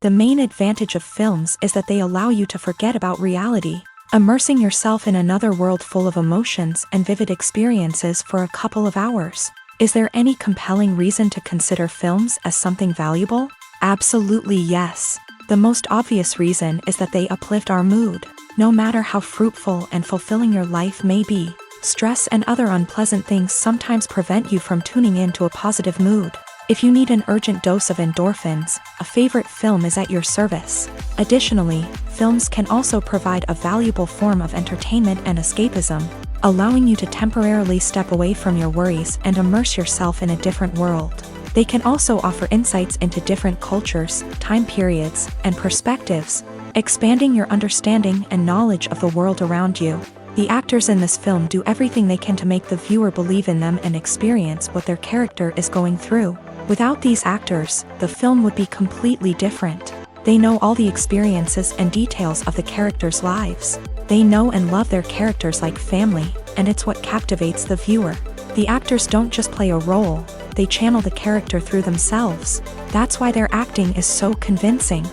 The main advantage of films is that they allow you to forget about reality, immersing yourself in another world full of emotions and vivid experiences for a couple of hours. Is there any compelling reason to consider films as something valuable? Absolutely yes. The most obvious reason is that they uplift our mood. No matter how fruitful and fulfilling your life may be, stress and other unpleasant things sometimes prevent you from tuning into a positive mood. If you need an urgent dose of endorphins, a favorite film is at your service. Additionally, films can also provide a valuable form of entertainment and escapism, allowing you to temporarily step away from your worries and immerse yourself in a different world. They can also offer insights into different cultures, time periods, and perspectives, expanding your understanding and knowledge of the world around you. The actors in this film do everything they can to make the viewer believe in them and experience what their character is going through. Without these actors, the film would be completely different. They know all the experiences and details of the characters' lives. They know and love their characters like family, and it's what captivates the viewer. The actors don't just play a role, they channel the character through themselves. That's why their acting is so convincing.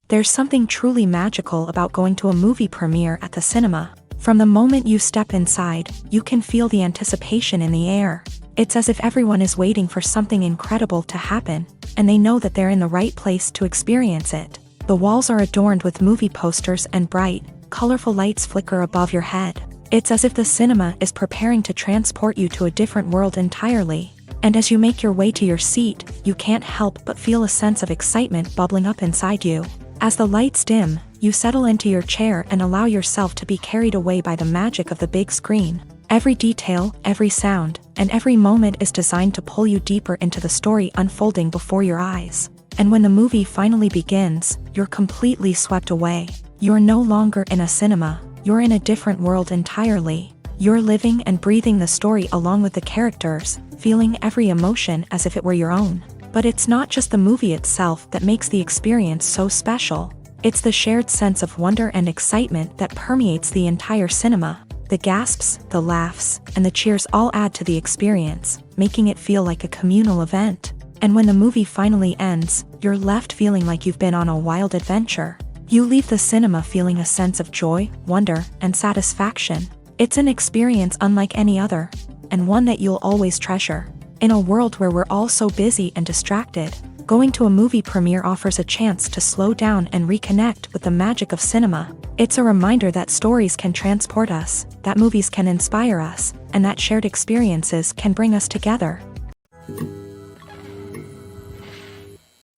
There's something truly magical about going to a movie premiere at the cinema. From the moment you step inside, you can feel the anticipation in the air. It's as if everyone is waiting for something incredible to happen, and they know that they're in the right place to experience it. The walls are adorned with movie posters and bright, colorful lights flicker above your head. It's as if the cinema is preparing to transport you to a different world entirely. And as you make your way to your seat, you can't help but feel a sense of excitement bubbling up inside you. As the lights dim, you settle into your chair and allow yourself to be carried away by the magic of the big screen. Every detail, every sound, and every moment is designed to pull you deeper into the story unfolding before your eyes. And when the movie finally begins, you're completely swept away. You're no longer in a cinema, you're in a different world entirely. You're living and breathing the story along with the characters, feeling every emotion as if it were your own. But it's not just the movie itself that makes the experience so special. It's the shared sense of wonder and excitement that permeates the entire cinema. The gasps, the laughs, and the cheers all add to the experience, making it feel like a communal event. And when the movie finally ends, you're left feeling like you've been on a wild adventure. You leave the cinema feeling a sense of joy, wonder, and satisfaction. It's an experience unlike any other, and one that you'll always treasure. In a world where we're all so busy and distracted, going to a movie premiere offers a chance to slow down and reconnect with the magic of cinema. It's a reminder that stories can transport us, that movies can inspire us, and that shared experiences can bring us together.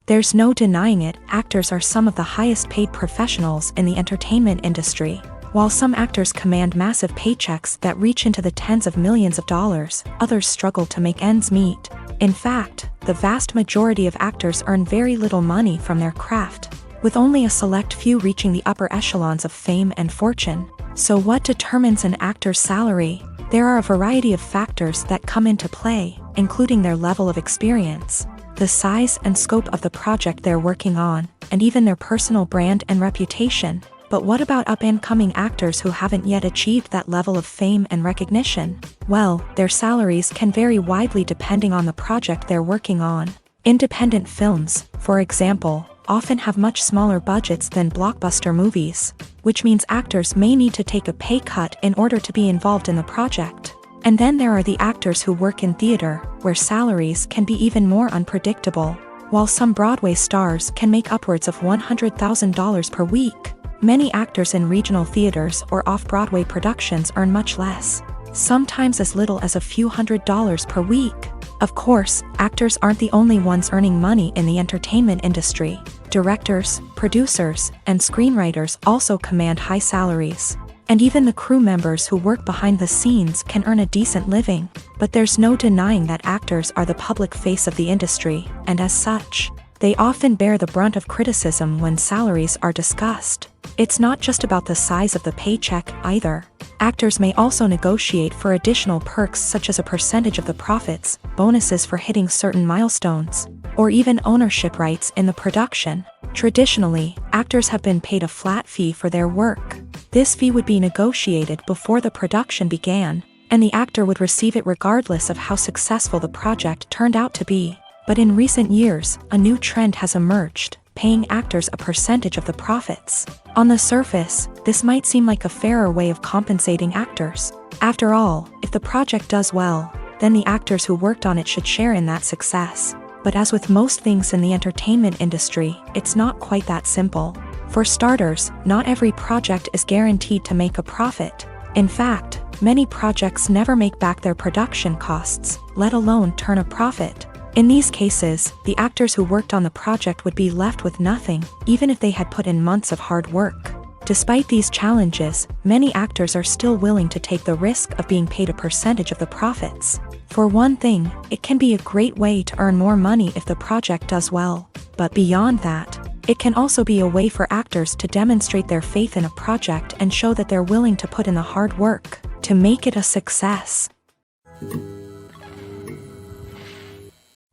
There's no denying it, actors are some of the highest paid professionals in the entertainment industry. While some actors command massive paychecks that reach into the tens of millions of dollars, others struggle to make ends meet. In fact, the vast majority of actors earn very little money from their craft, with only a select few reaching the upper echelons of fame and fortune. So what determines an actor's salary? There are a variety of factors that come into play, including their level of experience, the size and scope of the project they're working on, and even their personal brand and reputation. But what about up-and-coming actors who haven't yet achieved that level of fame and recognition? Well, their salaries can vary widely depending on the project they're working on. Independent films, for example, often have much smaller budgets than blockbuster movies, which means actors may need to take a pay cut in order to be involved in the project. And then there are the actors who work in theater, where salaries can be even more unpredictable. While some Broadway stars can make upwards of $100,000 per week, many actors in regional theaters or off-Broadway productions earn much less, sometimes as little as a few $100s per week. Of course, actors aren't the only ones earning money in the entertainment industry. Directors, producers, and screenwriters also command high salaries. And even the crew members who work behind the scenes can earn a decent living. But there's no denying that actors are the public face of the industry, and as such, they often bear the brunt of criticism when salaries are discussed. It's not just about the size of the paycheck, either. Actors may also negotiate for additional perks such as a percentage of the profits, bonuses for hitting certain milestones, or even ownership rights in the production. Traditionally, actors have been paid a flat fee for their work. This fee would be negotiated before the production began, and the actor would receive it regardless of how successful the project turned out to be. But in recent years, a new trend has emerged, paying actors a percentage of the profits. On the surface, this might seem like a fairer way of compensating actors. After all, if the project does well, then the actors who worked on it should share in that success. But as with most things in the entertainment industry, it's not quite that simple. For starters, not every project is guaranteed to make a profit. In fact, many projects never make back their production costs, let alone turn a profit. In these cases, the actors who worked on the project would be left with nothing, even if they had put in months of hard work. Despite these challenges, many actors are still willing to take the risk of being paid a percentage of the profits. For one thing, it can be a great way to earn more money if the project does well. But beyond that, it can also be a way for actors to demonstrate their faith in a project and show that they're willing to put in the hard work to make it a success.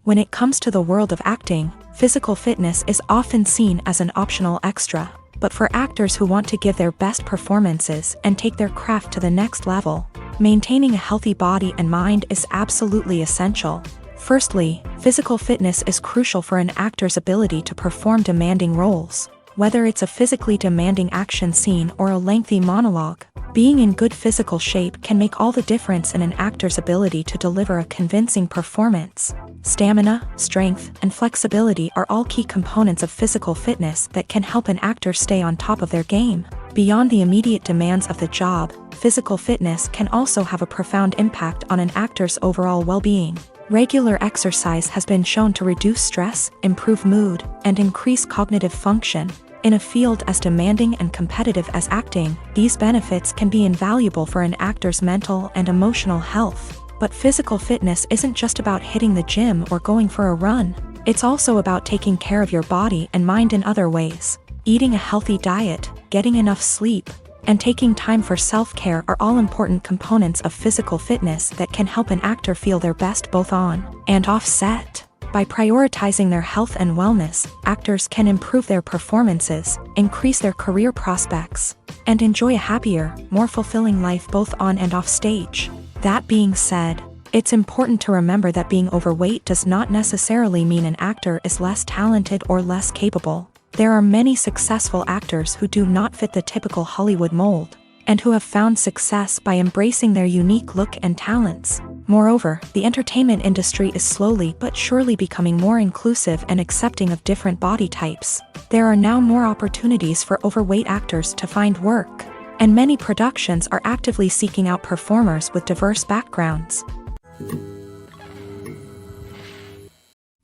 When it comes to the world of acting, physical fitness is often seen as an optional extra. But for actors who want to give their best performances and take their craft to the next level, maintaining a healthy body and mind is absolutely essential. Firstly, physical fitness is crucial for an actor's ability to perform demanding roles. Whether it's a physically demanding action scene or a lengthy monologue, being in good physical shape can make all the difference in an actor's ability to deliver a convincing performance. Stamina, strength, and flexibility are all key components of physical fitness that can help an actor stay on top of their game. Beyond the immediate demands of the job, physical fitness can also have a profound impact on an actor's overall well-being. Regular exercise has been shown to reduce stress, improve mood, and increase cognitive function. In a field as demanding and competitive as acting, these benefits can be invaluable for an actor's mental and emotional health. But physical fitness isn't just about hitting the gym or going for a run. It's also about taking care of your body and mind in other ways. Eating a healthy diet, getting enough sleep, and taking time for self-care are all important components of physical fitness that can help an actor feel their best both on and off set. By prioritizing their health and wellness, actors can improve their performances, increase their career prospects, and enjoy a happier, more fulfilling life both on and off stage. That being said, it's important to remember that being overweight does not necessarily mean an actor is less talented or less capable. There are many successful actors who do not fit the typical Hollywood mold, and who have found success by embracing their unique look and talents. Moreover, the entertainment industry is slowly but surely becoming more inclusive and accepting of different body types. There are now more opportunities for overweight actors to find work, and many productions are actively seeking out performers with diverse backgrounds.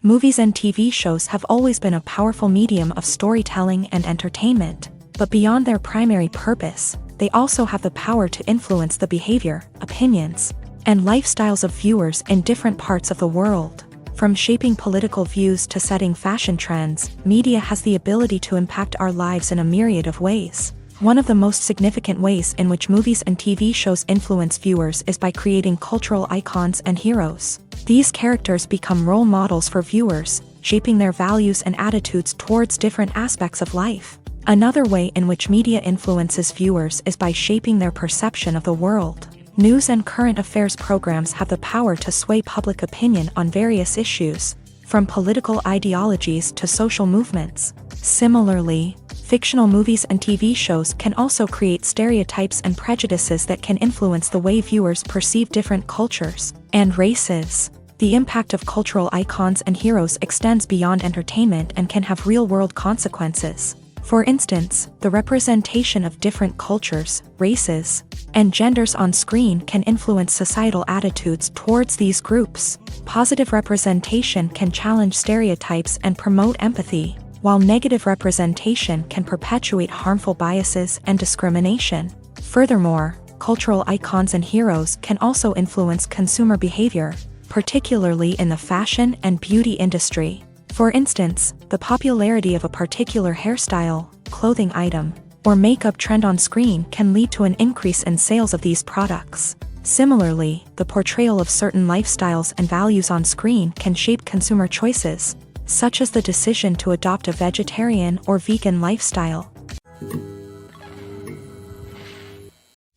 Movies and TV shows have always been a powerful medium of storytelling and entertainment, but beyond their primary purpose, they also have the power to influence the behavior, opinions, and lifestyles of viewers in different parts of the world. From shaping political views to setting fashion trends, media has the ability to impact our lives in a myriad of ways. One of the most significant ways in which movies and TV shows influence viewers is by creating cultural icons and heroes. These characters become role models for viewers, shaping their values and attitudes towards different aspects of life. Another way in which media influences viewers is by shaping their perception of the world. News and current affairs programs have the power to sway public opinion on various issues, from political ideologies to social movements. Similarly, fictional movies and TV shows can also create stereotypes and prejudices that can influence the way viewers perceive different cultures and races. The impact of cultural icons and heroes extends beyond entertainment and can have real-world consequences. For instance, the representation of different cultures, races, and genders on screen can influence societal attitudes towards these groups. Positive representation can challenge stereotypes and promote empathy, while negative representation can perpetuate harmful biases and discrimination. Furthermore, cultural icons and heroes can also influence consumer behavior, particularly in the fashion and beauty industry. For instance, the popularity of a particular hairstyle, clothing item, or makeup trend on screen can lead to an increase in sales of these products. Similarly, the portrayal of certain lifestyles and values on screen can shape consumer choices, such as the decision to adopt a vegetarian or vegan lifestyle.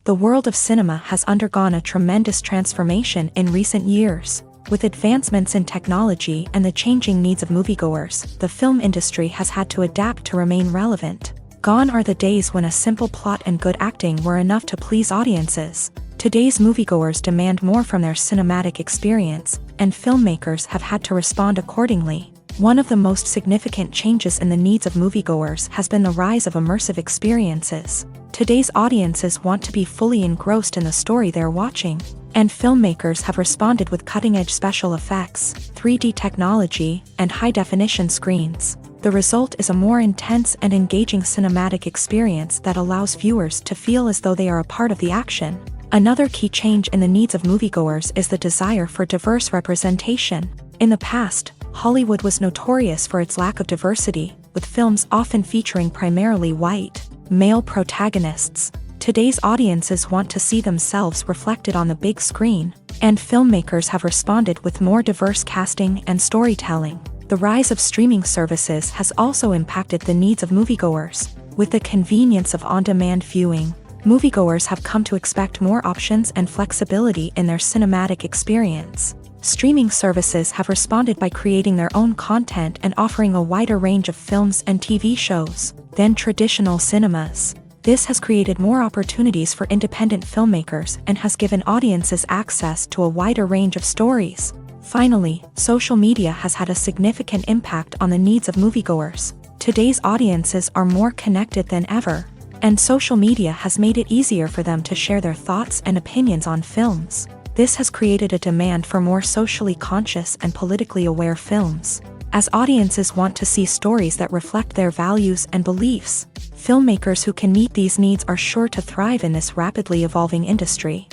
The world of cinema has undergone a tremendous transformation in recent years. With advancements in technology and the changing needs of moviegoers, the film industry has had to adapt to remain relevant. Gone are the days when a simple plot and good acting were enough to please audiences. Today's moviegoers demand more from their cinematic experience, and filmmakers have had to respond accordingly. One of the most significant changes in the needs of moviegoers has been the rise of immersive experiences. Today's audiences want to be fully engrossed in the story they're watching, and filmmakers have responded with cutting-edge special effects, 3D technology, and high-definition screens. The result is a more intense and engaging cinematic experience that allows viewers to feel as though they are a part of the action. Another key change in the needs of moviegoers is the desire for diverse representation. In the past, Hollywood was notorious for its lack of diversity, with films often featuring primarily white, male protagonists. Today's audiences want to see themselves reflected on the big screen, and filmmakers have responded with more diverse casting and storytelling. The rise of streaming services has also impacted the needs of moviegoers. With the convenience of on-demand viewing, moviegoers have come to expect more options and flexibility in their cinematic experience. Streaming services have responded by creating their own content and offering a wider range of films and TV shows than traditional cinemas. This has created more opportunities for independent filmmakers and has given audiences access to a wider range of stories. Finally, social media has had a significant impact on the needs of moviegoers. Today's audiences are more connected than ever, and social media has made it easier for them to share their thoughts and opinions on films. This has created a demand for more socially conscious and politically aware films. As audiences want to see stories that reflect their values and beliefs, filmmakers who can meet these needs are sure to thrive in this rapidly evolving industry.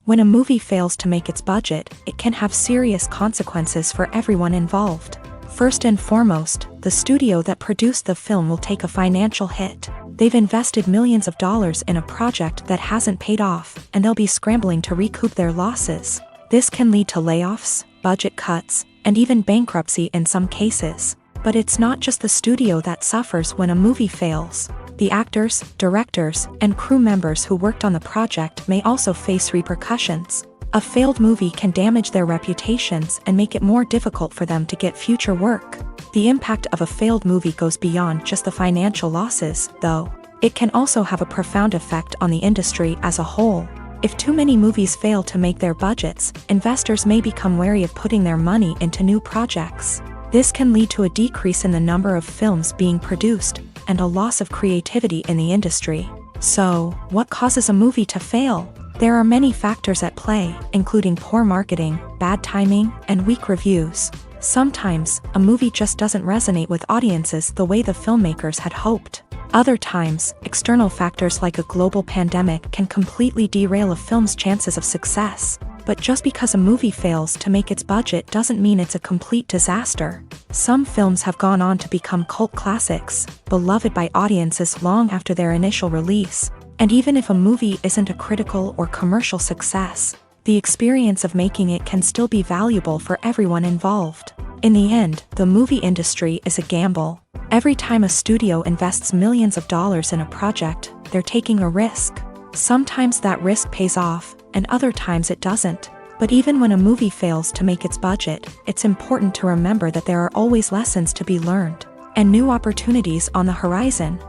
When a movie fails to make its budget, it can have serious consequences for everyone involved. First and foremost, the studio that produced the film will take a financial hit. They've invested millions of dollars in a project that hasn't paid off, and they'll be scrambling to recoup their losses. This can lead to layoffs, budget cuts, and even bankruptcy in some cases. But it's not just the studio that suffers when a movie fails. The actors, directors, and crew members who worked on the project may also face repercussions. A failed movie can damage their reputations and make it more difficult for them to get future work. The impact of a failed movie goes beyond just the financial losses, though. It can also have a profound effect on the industry as a whole. If too many movies fail to make their budgets, investors may become wary of putting their money into new projects. This can lead to a decrease in the number of films being produced, and a loss of creativity in the industry. So, what causes a movie to fail? There are many factors at play, including poor marketing, bad timing, and weak reviews. Sometimes, a movie just doesn't resonate with audiences the way the filmmakers had hoped. Other times, external factors like a global pandemic can completely derail a film's chances of success. But just because a movie fails to make its budget doesn't mean it's a complete disaster. Some films have gone on to become cult classics, beloved by audiences long after their initial release. And even if a movie isn't a critical or commercial success, the experience of making it can still be valuable for everyone involved. In the end, the movie industry is a gamble. Every time a studio invests millions of dollars in a project, they're taking a risk. Sometimes that risk pays off, and other times it doesn't. But even when a movie fails to make its budget, it's important to remember that there are always lessons to be learned, and new opportunities on the horizon.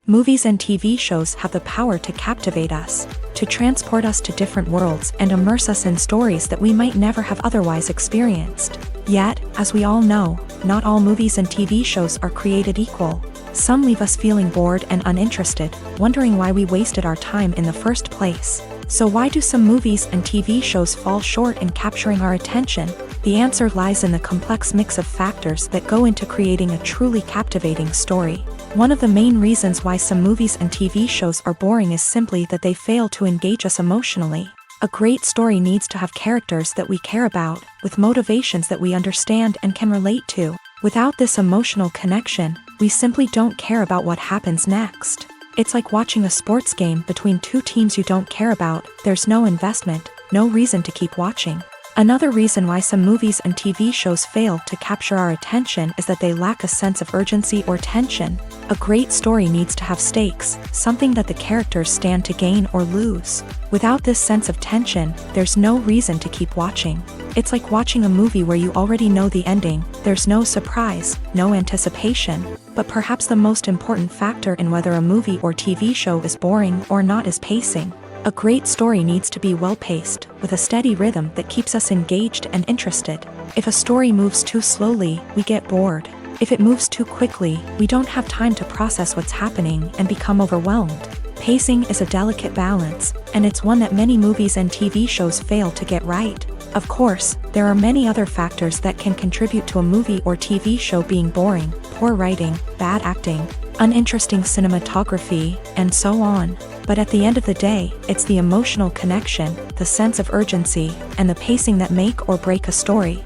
Movies and TV shows have the power to captivate us, to transport us to different worlds and immerse us in stories that we might never have otherwise experienced. Yet, as we all know, not all movies and TV shows are created equal. Some leave us feeling bored and uninterested, wondering why we wasted our time in the first place. So why do some movies and TV shows fall short in capturing our attention? The answer lies in the complex mix of factors that go into creating a truly captivating story. One of the main reasons why some movies and TV shows are boring is simply that they fail to engage us emotionally. A great story needs to have characters that we care about, with motivations that we understand and can relate to. Without this emotional connection, we simply don't care about what happens next. It's like watching a sports game between two teams you don't care about. There's no investment, no reason to keep watching. Another reason why some movies and TV shows fail to capture our attention is that they lack a sense of urgency or tension. A great story needs to have stakes, something that the characters stand to gain or lose. Without this sense of tension, there's no reason to keep watching. It's like watching a movie where you already know the ending, there's no surprise, no anticipation. But perhaps the most important factor in whether a movie or TV show is boring or not is pacing. A great story needs to be well-paced, with a steady rhythm that keeps us engaged and interested. If a story moves too slowly, we get bored. If it moves too quickly, we don't have time to process what's happening and become overwhelmed. Pacing is a delicate balance, and it's one that many movies and TV shows fail to get right. Of course, there are many other factors that can contribute to a movie or TV show being boring: poor writing, bad acting, uninteresting cinematography, and so on. But at the end of the day, it's the emotional connection, the sense of urgency, and the pacing that make or break a story.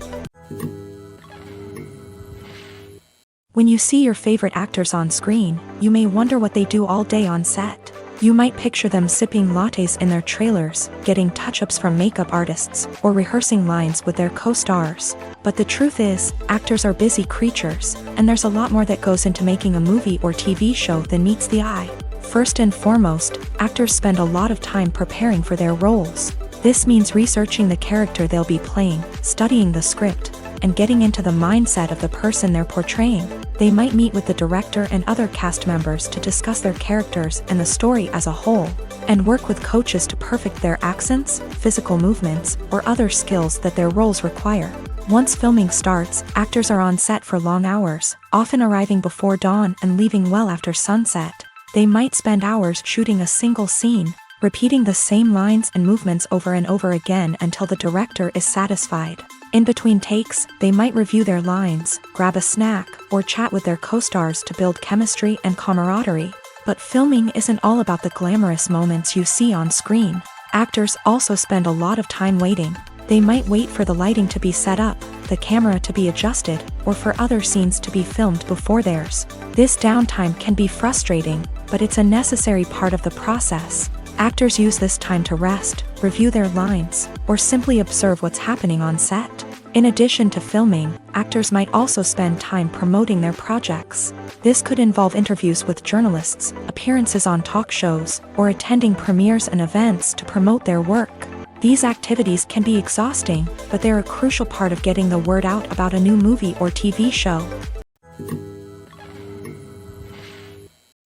When you see your favorite actors on screen, you may wonder what they do all day on set. You might picture them sipping lattes in their trailers, getting touch-ups from makeup artists, or rehearsing lines with their co-stars. But the truth is, actors are busy creatures, and there's a lot more that goes into making a movie or TV show than meets the eye. First and foremost, actors spend a lot of time preparing for their roles. This means researching the character they'll be playing, studying the script, and getting into the mindset of the person they're portraying. They might meet with the director and other cast members to discuss their characters and the story as a whole, and work with coaches to perfect their accents, physical movements, or other skills that their roles require. Once filming starts, actors are on set for long hours, often arriving before dawn and leaving well after sunset. They might spend hours shooting a single scene, repeating the same lines and movements over and over again until the director is satisfied. In between takes, they might review their lines, grab a snack, or chat with their co-stars to build chemistry and camaraderie. But filming isn't all about the glamorous moments you see on screen. Actors also spend a lot of time waiting. They might wait for the lighting to be set up, the camera to be adjusted, or for other scenes to be filmed before theirs. This downtime can be frustrating, but it's a necessary part of the process. Actors use this time to rest, review their lines, or simply observe what's happening on set. In addition to filming, actors might also spend time promoting their projects. This could involve interviews with journalists, appearances on talk shows, or attending premieres and events to promote their work. These activities can be exhausting, but they're a crucial part of getting the word out about a new movie or TV show.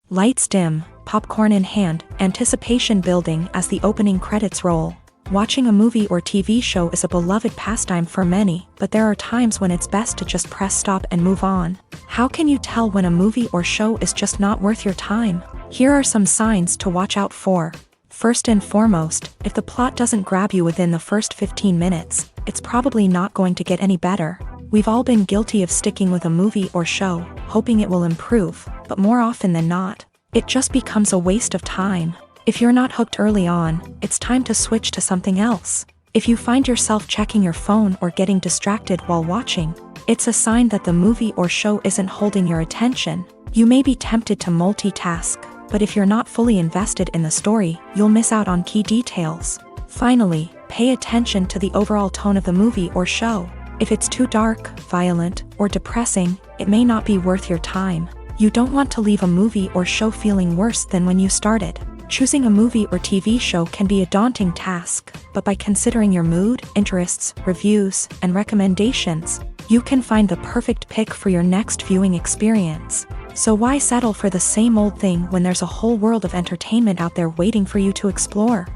Lights dim, popcorn in hand, anticipation building as the opening credits roll. Watching a movie or TV show is a beloved pastime for many, but there are times when it's best to just press stop and move on. How can you tell when a movie or show is just not worth your time? Here are some signs to watch out for. First and foremost, if the plot doesn't grab you within the first 15 minutes, it's probably not going to get any better. We've all been guilty of sticking with a movie or show, hoping it will improve, but more often than not, it just becomes a waste of time. If you're not hooked early on, it's time to switch to something else. If you find yourself checking your phone or getting distracted while watching, it's a sign that the movie or show isn't holding your attention. You may be tempted to multitask, but if you're not fully invested in the story, you'll miss out on key details. Finally, pay attention to the overall tone of the movie or show. If it's too dark, violent, or depressing, it may not be worth your time. You don't want to leave a movie or show feeling worse than when you started. Choosing a movie or TV show can be a daunting task, but by considering your mood, interests, reviews, and recommendations, you can find the perfect pick for your next viewing experience. So why settle for the same old thing when there's a whole world of entertainment out there waiting for you to explore?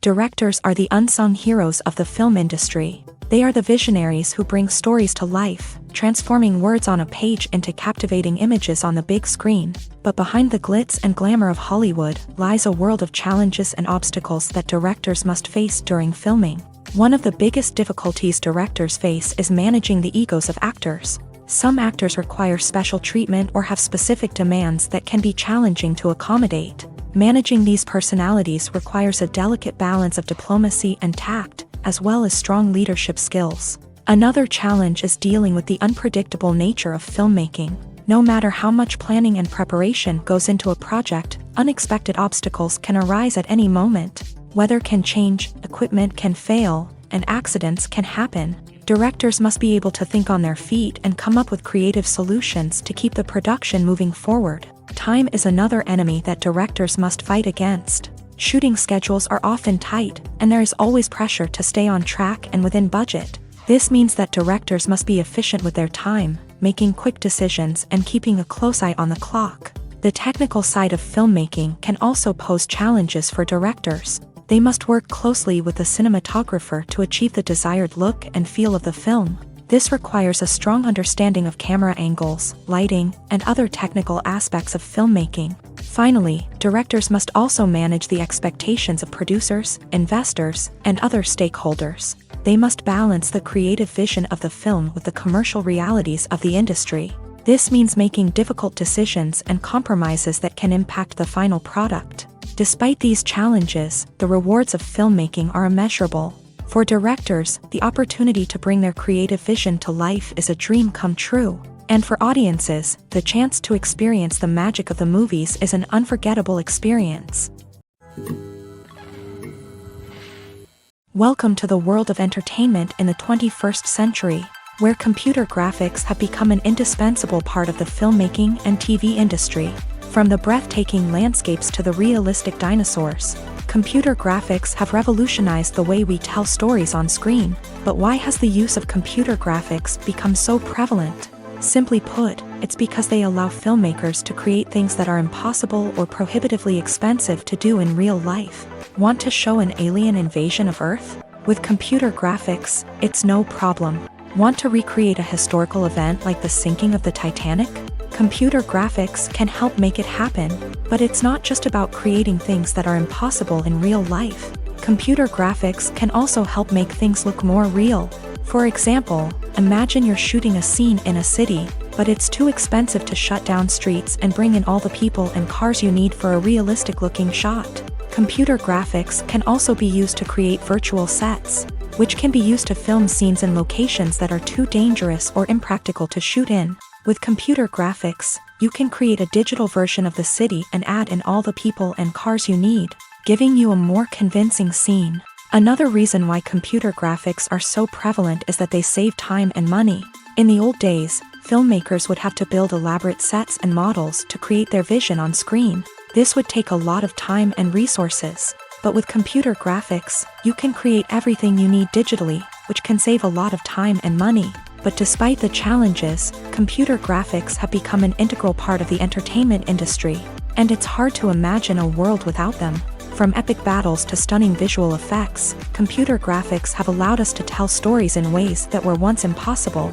Directors are the unsung heroes of the film industry. They are the visionaries who bring stories to life, transforming words on a page into captivating images on the big screen. But behind the glitz and glamour of Hollywood lies a world of challenges and obstacles that directors must face during filming. One of the biggest difficulties directors face is managing the egos of actors. Some actors require special treatment or have specific demands that can be challenging to accommodate. Managing these personalities requires a delicate balance of diplomacy and tact, as well as strong leadership skills. Another challenge is dealing with the unpredictable nature of filmmaking. No matter how much planning and preparation goes into a project, unexpected obstacles can arise at any moment. Weather can change, equipment can fail, and accidents can happen. Directors must be able to think on their feet and come up with creative solutions to keep the production moving forward. Time is another enemy that directors must fight against. Shooting schedules are often tight, and there is always pressure to stay on track and within budget. This means that directors must be efficient with their time, making quick decisions and keeping a close eye on the clock. The technical side of filmmaking can also pose challenges for directors. They must work closely with the cinematographer to achieve the desired look and feel of the film. This requires a strong understanding of camera angles, lighting, and other technical aspects of filmmaking. Finally, directors must also manage the expectations of producers, investors, and other stakeholders. They must balance the creative vision of the film with the commercial realities of the industry. This means making difficult decisions and compromises that can impact the final product. Despite these challenges, the rewards of filmmaking are immeasurable. For directors, the opportunity to bring their creative vision to life is a dream come true. And for audiences, the chance to experience the magic of the movies is an unforgettable experience. Welcome to the world of entertainment in the 21st century, where computer graphics have become an indispensable part of the filmmaking and TV industry. From the breathtaking landscapes to the realistic dinosaurs, computer graphics have revolutionized the way we tell stories on screen. But why has the use of computer graphics become so prevalent? Simply put, it's because they allow filmmakers to create things that are impossible or prohibitively expensive to do in real life. Want to show an alien invasion of Earth? With computer graphics, it's no problem. Want to recreate a historical event like the sinking of the Titanic? Computer graphics can help make it happen, but it's not just about creating things that are impossible in real life. Computer graphics can also help make things look more real. For example, imagine you're shooting a scene in a city, but it's too expensive to shut down streets and bring in all the people and cars you need for a realistic-looking shot. Computer graphics can also be used to create virtual sets, which can be used to film scenes in locations that are too dangerous or impractical to shoot in. With computer graphics, you can create a digital version of the city and add in all the people and cars you need, giving you a more convincing scene. Another reason why computer graphics are so prevalent is that they save time and money. In the old days, filmmakers would have to build elaborate sets and models to create their vision on screen. This would take a lot of time and resources. But with computer graphics, you can create everything you need digitally, which can save a lot of time and money. But despite the challenges, computer graphics have become an integral part of the entertainment industry, and it's hard to imagine a world without them. From epic battles to stunning visual effects, computer graphics have allowed us to tell stories in ways that were once impossible.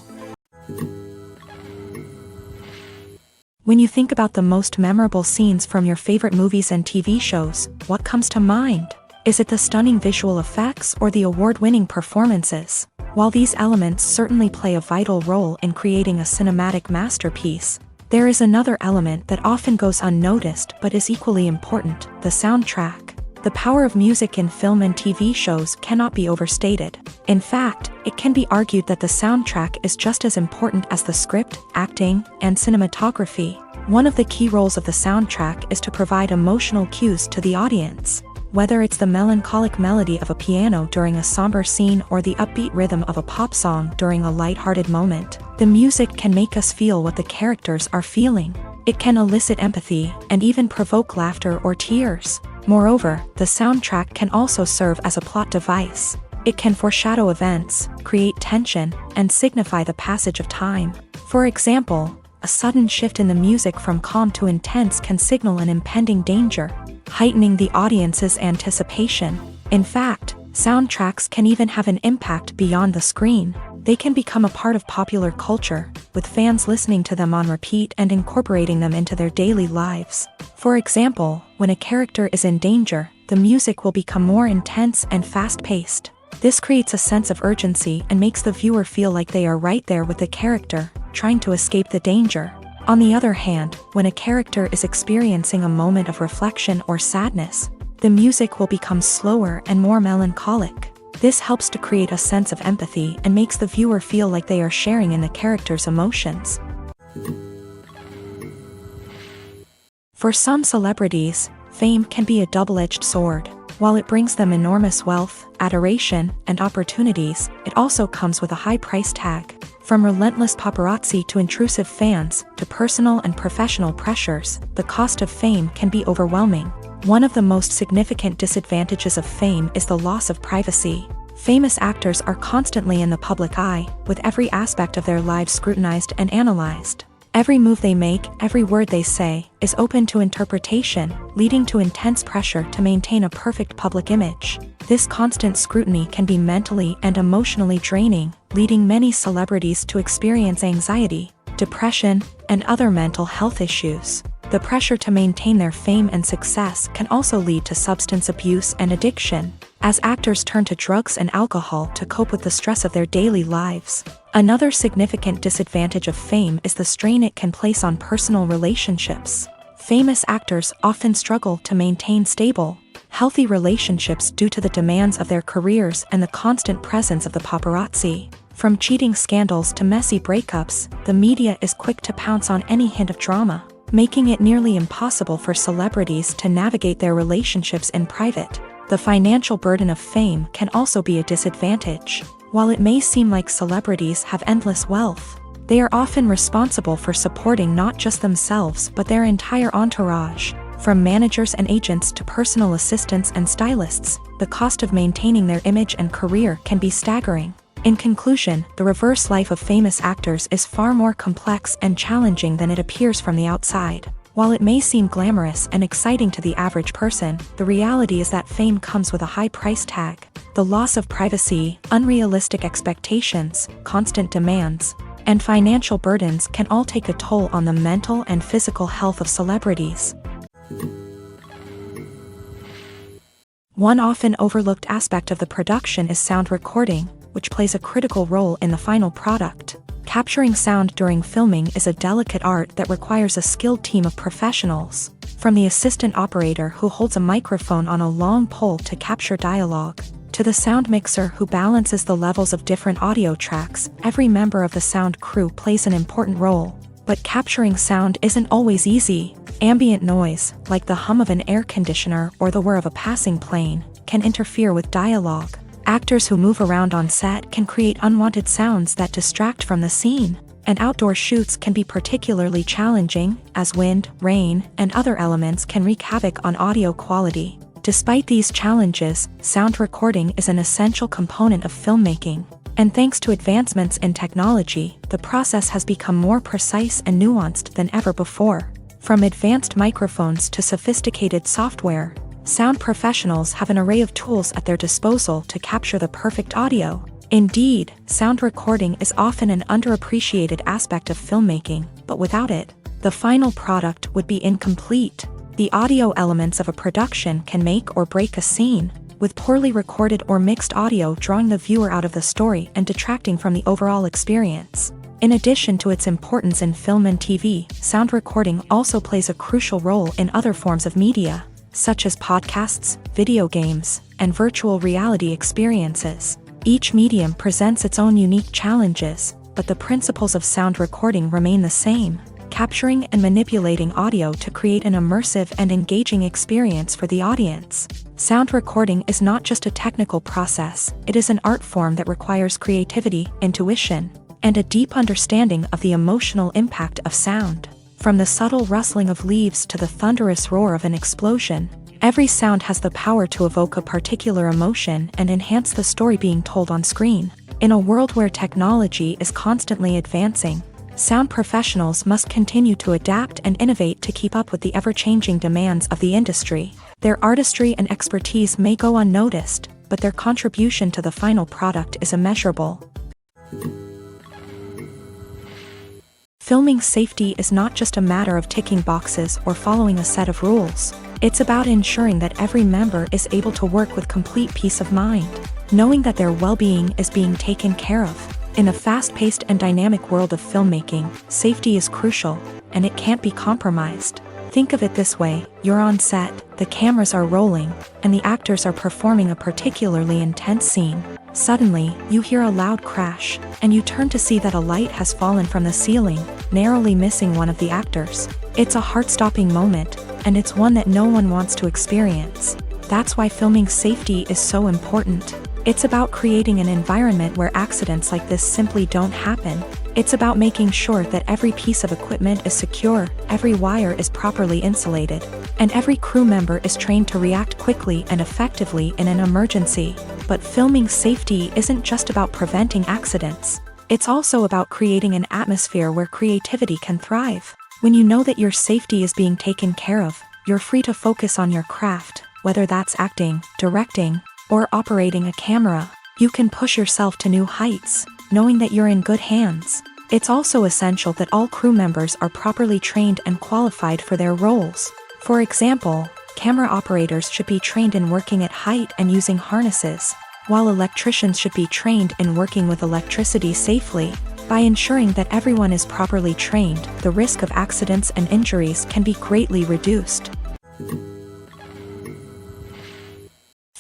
When you think about the most memorable scenes from your favorite movies and TV shows, what comes to mind? Is it the stunning visual effects or the award-winning performances? While these elements certainly play a vital role in creating a cinematic masterpiece, there is another element that often goes unnoticed but is equally important: the soundtrack. The power of music in film and TV shows cannot be overstated. In fact, it can be argued that the soundtrack is just as important as the script, acting, and cinematography. One of the key roles of the soundtrack is to provide emotional cues to the audience. Whether it's the melancholic melody of a piano during a somber scene or the upbeat rhythm of a pop song during a light-hearted moment, the music can make us feel what the characters are feeling. It can elicit empathy and even provoke laughter or tears. Moreover, the soundtrack can also serve as a plot device. It can foreshadow events, create tension, and signify the passage of time. For example, a sudden shift in the music from calm to intense can signal an impending danger, heightening the audience's anticipation. In fact, soundtracks can even have an impact beyond the screen. They can become a part of popular culture, with fans listening to them on repeat and incorporating them into their daily lives. For example, when a character is in danger, the music will become more intense and fast-paced. This creates a sense of urgency and makes the viewer feel like they are right there with the character, trying to escape the danger. On the other hand, when a character is experiencing a moment of reflection or sadness, the music will become slower and more melancholic. This helps to create a sense of empathy and makes the viewer feel like they are sharing in the character's emotions. For some celebrities, fame can be a double-edged sword. While it brings them enormous wealth, adoration, and opportunities, it also comes with a high price tag. From relentless paparazzi to intrusive fans, to personal and professional pressures, the cost of fame can be overwhelming. One of the most significant disadvantages of fame is the loss of privacy. Famous actors are constantly in the public eye, with every aspect of their lives scrutinized and analyzed. Every move they make, every word they say, is open to interpretation, leading to intense pressure to maintain a perfect public image. This constant scrutiny can be mentally and emotionally draining, leading many celebrities to experience anxiety, depression, and other mental health issues. The pressure to maintain their fame and success can also lead to substance abuse and addiction, as actors turn to drugs and alcohol to cope with the stress of their daily lives. Another significant disadvantage of fame is the strain it can place on personal relationships. Famous actors often struggle to maintain stable, healthy relationships due to the demands of their careers and the constant presence of the paparazzi. From cheating scandals to messy breakups, the media is quick to pounce on any hint of drama, making it nearly impossible for celebrities to navigate their relationships in private. The financial burden of fame can also be a disadvantage. While it may seem like celebrities have endless wealth, they are often responsible for supporting not just themselves but their entire entourage. From managers and agents to personal assistants and stylists, the cost of maintaining their image and career can be staggering. In conclusion, the reverse life of famous actors is far more complex and challenging than it appears from the outside. While it may seem glamorous and exciting to the average person, the reality is that fame comes with a high price tag. The loss of privacy, unrealistic expectations, constant demands, and financial burdens can all take a toll on the mental and physical health of celebrities. One often overlooked aspect of the production is sound recording, which plays a critical role in the final product. Capturing sound during filming is a delicate art that requires a skilled team of professionals. From the assistant operator who holds a microphone on a long pole to capture dialogue, to the sound mixer who balances the levels of different audio tracks, every member of the sound crew plays an important role. But capturing sound isn't always easy. Ambient noise, like the hum of an air conditioner or the whir of a passing plane, can interfere with dialogue. Actors who move around on set can create unwanted sounds that distract from the scene, and outdoor shoots can be particularly challenging, as wind, rain, and other elements can wreak havoc on audio quality. Despite these challenges, sound recording is an essential component of filmmaking, and thanks to advancements in technology, the process has become more precise and nuanced than ever before. From advanced microphones to sophisticated software, sound professionals have an array of tools at their disposal to capture the perfect audio. Indeed, sound recording is often an underappreciated aspect of filmmaking, but without it, the final product would be incomplete. The audio elements of a production can make or break a scene, with poorly recorded or mixed audio drawing the viewer out of the story and detracting from the overall experience. In addition to its importance in film and TV, sound recording also plays a crucial role in other forms of media, such as podcasts, video games, and virtual reality experiences. Each medium presents its own unique challenges, but the principles of sound recording remain the same, capturing and manipulating audio to create an immersive and engaging experience for the audience. Sound recording is not just a technical process, it is an art form that requires creativity, intuition, and a deep understanding of the emotional impact of sound. From the subtle rustling of leaves to the thunderous roar of an explosion, every sound has the power to evoke a particular emotion and enhance the story being told on screen. In a world where technology is constantly advancing, sound professionals must continue to adapt and innovate to keep up with the ever-changing demands of the industry. Their artistry and expertise may go unnoticed, but their contribution to the final product is immeasurable. Filming safety is not just a matter of ticking boxes or following a set of rules. It's about ensuring that every member is able to work with complete peace of mind, knowing that their well-being is being taken care of. In a fast-paced and dynamic world of filmmaking, safety is crucial, and it can't be compromised. Think of it this way: you're on set, the cameras are rolling, and the actors are performing a particularly intense scene. Suddenly, you hear a loud crash, and you turn to see that a light has fallen from the ceiling, narrowly missing one of the actors. It's a heart-stopping moment, and it's one that no one wants to experience. That's why filming safety is so important. It's about creating an environment where accidents like this simply don't happen. It's about making sure that every piece of equipment is secure, every wire is properly insulated, and every crew member is trained to react quickly and effectively in an emergency. But filming safety isn't just about preventing accidents. It's also about creating an atmosphere where creativity can thrive. When you know that your safety is being taken care of, you're free to focus on your craft, whether that's acting, directing, or operating a camera. You can push yourself to new heights, knowing that you're in good hands. It's also essential that all crew members are properly trained and qualified for their roles. For example, camera operators should be trained in working at height and using harnesses, while electricians should be trained in working with electricity safely. By ensuring that everyone is properly trained, the risk of accidents and injuries can be greatly reduced.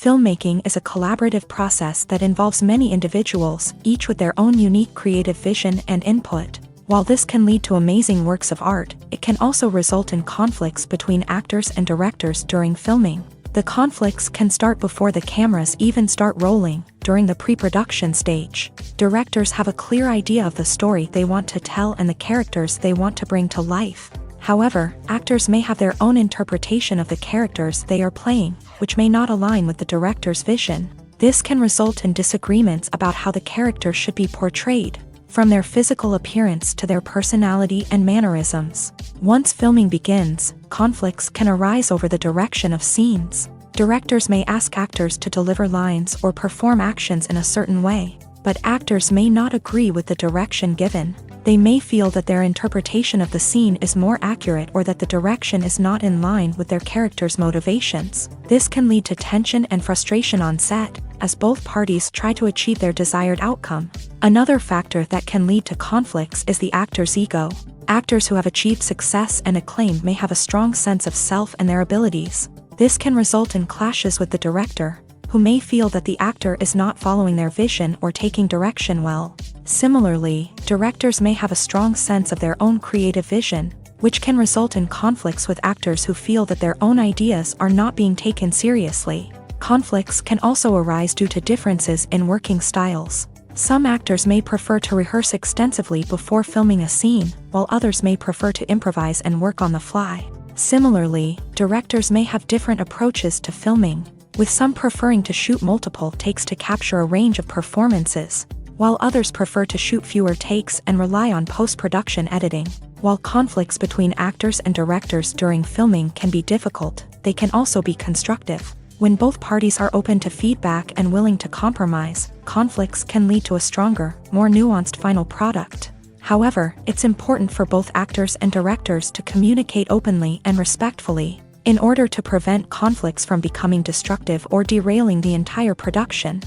Filmmaking is a collaborative process that involves many individuals, each with their own unique creative vision and input. While this can lead to amazing works of art, it can also result in conflicts between actors and directors during filming. The conflicts can start before the cameras even start rolling, during the pre-production stage. Directors have a clear idea of the story they want to tell and the characters they want to bring to life. However, actors may have their own interpretation of the characters they are playing, which may not align with the director's vision. This can result in disagreements about how the character should be portrayed, from their physical appearance to their personality and mannerisms. Once filming begins, conflicts can arise over the direction of scenes. Directors may ask actors to deliver lines or perform actions in a certain way, but actors may not agree with the direction given. They may feel that their interpretation of the scene is more accurate or that the direction is not in line with their character's motivations. This can lead to tension and frustration on set, as both parties try to achieve their desired outcome. Another factor that can lead to conflicts is the actor's ego. Actors who have achieved success and acclaim may have a strong sense of self and their abilities. This can result in clashes with the director, who may feel that the actor is not following their vision or taking direction well. Similarly, directors may have a strong sense of their own creative vision, which can result in conflicts with actors who feel that their own ideas are not being taken seriously. Conflicts can also arise due to differences in working styles. Some actors may prefer to rehearse extensively before filming a scene, while others may prefer to improvise and work on the fly. Similarly, directors may have different approaches to filming, with some preferring to shoot multiple takes to capture a range of performances, while others prefer to shoot fewer takes and rely on post-production editing. While conflicts between actors and directors during filming can be difficult, they can also be constructive. When both parties are open to feedback and willing to compromise, conflicts can lead to a stronger, more nuanced final product. However, it's important for both actors and directors to communicate openly and respectfully, in order to prevent conflicts from becoming destructive or derailing the entire production.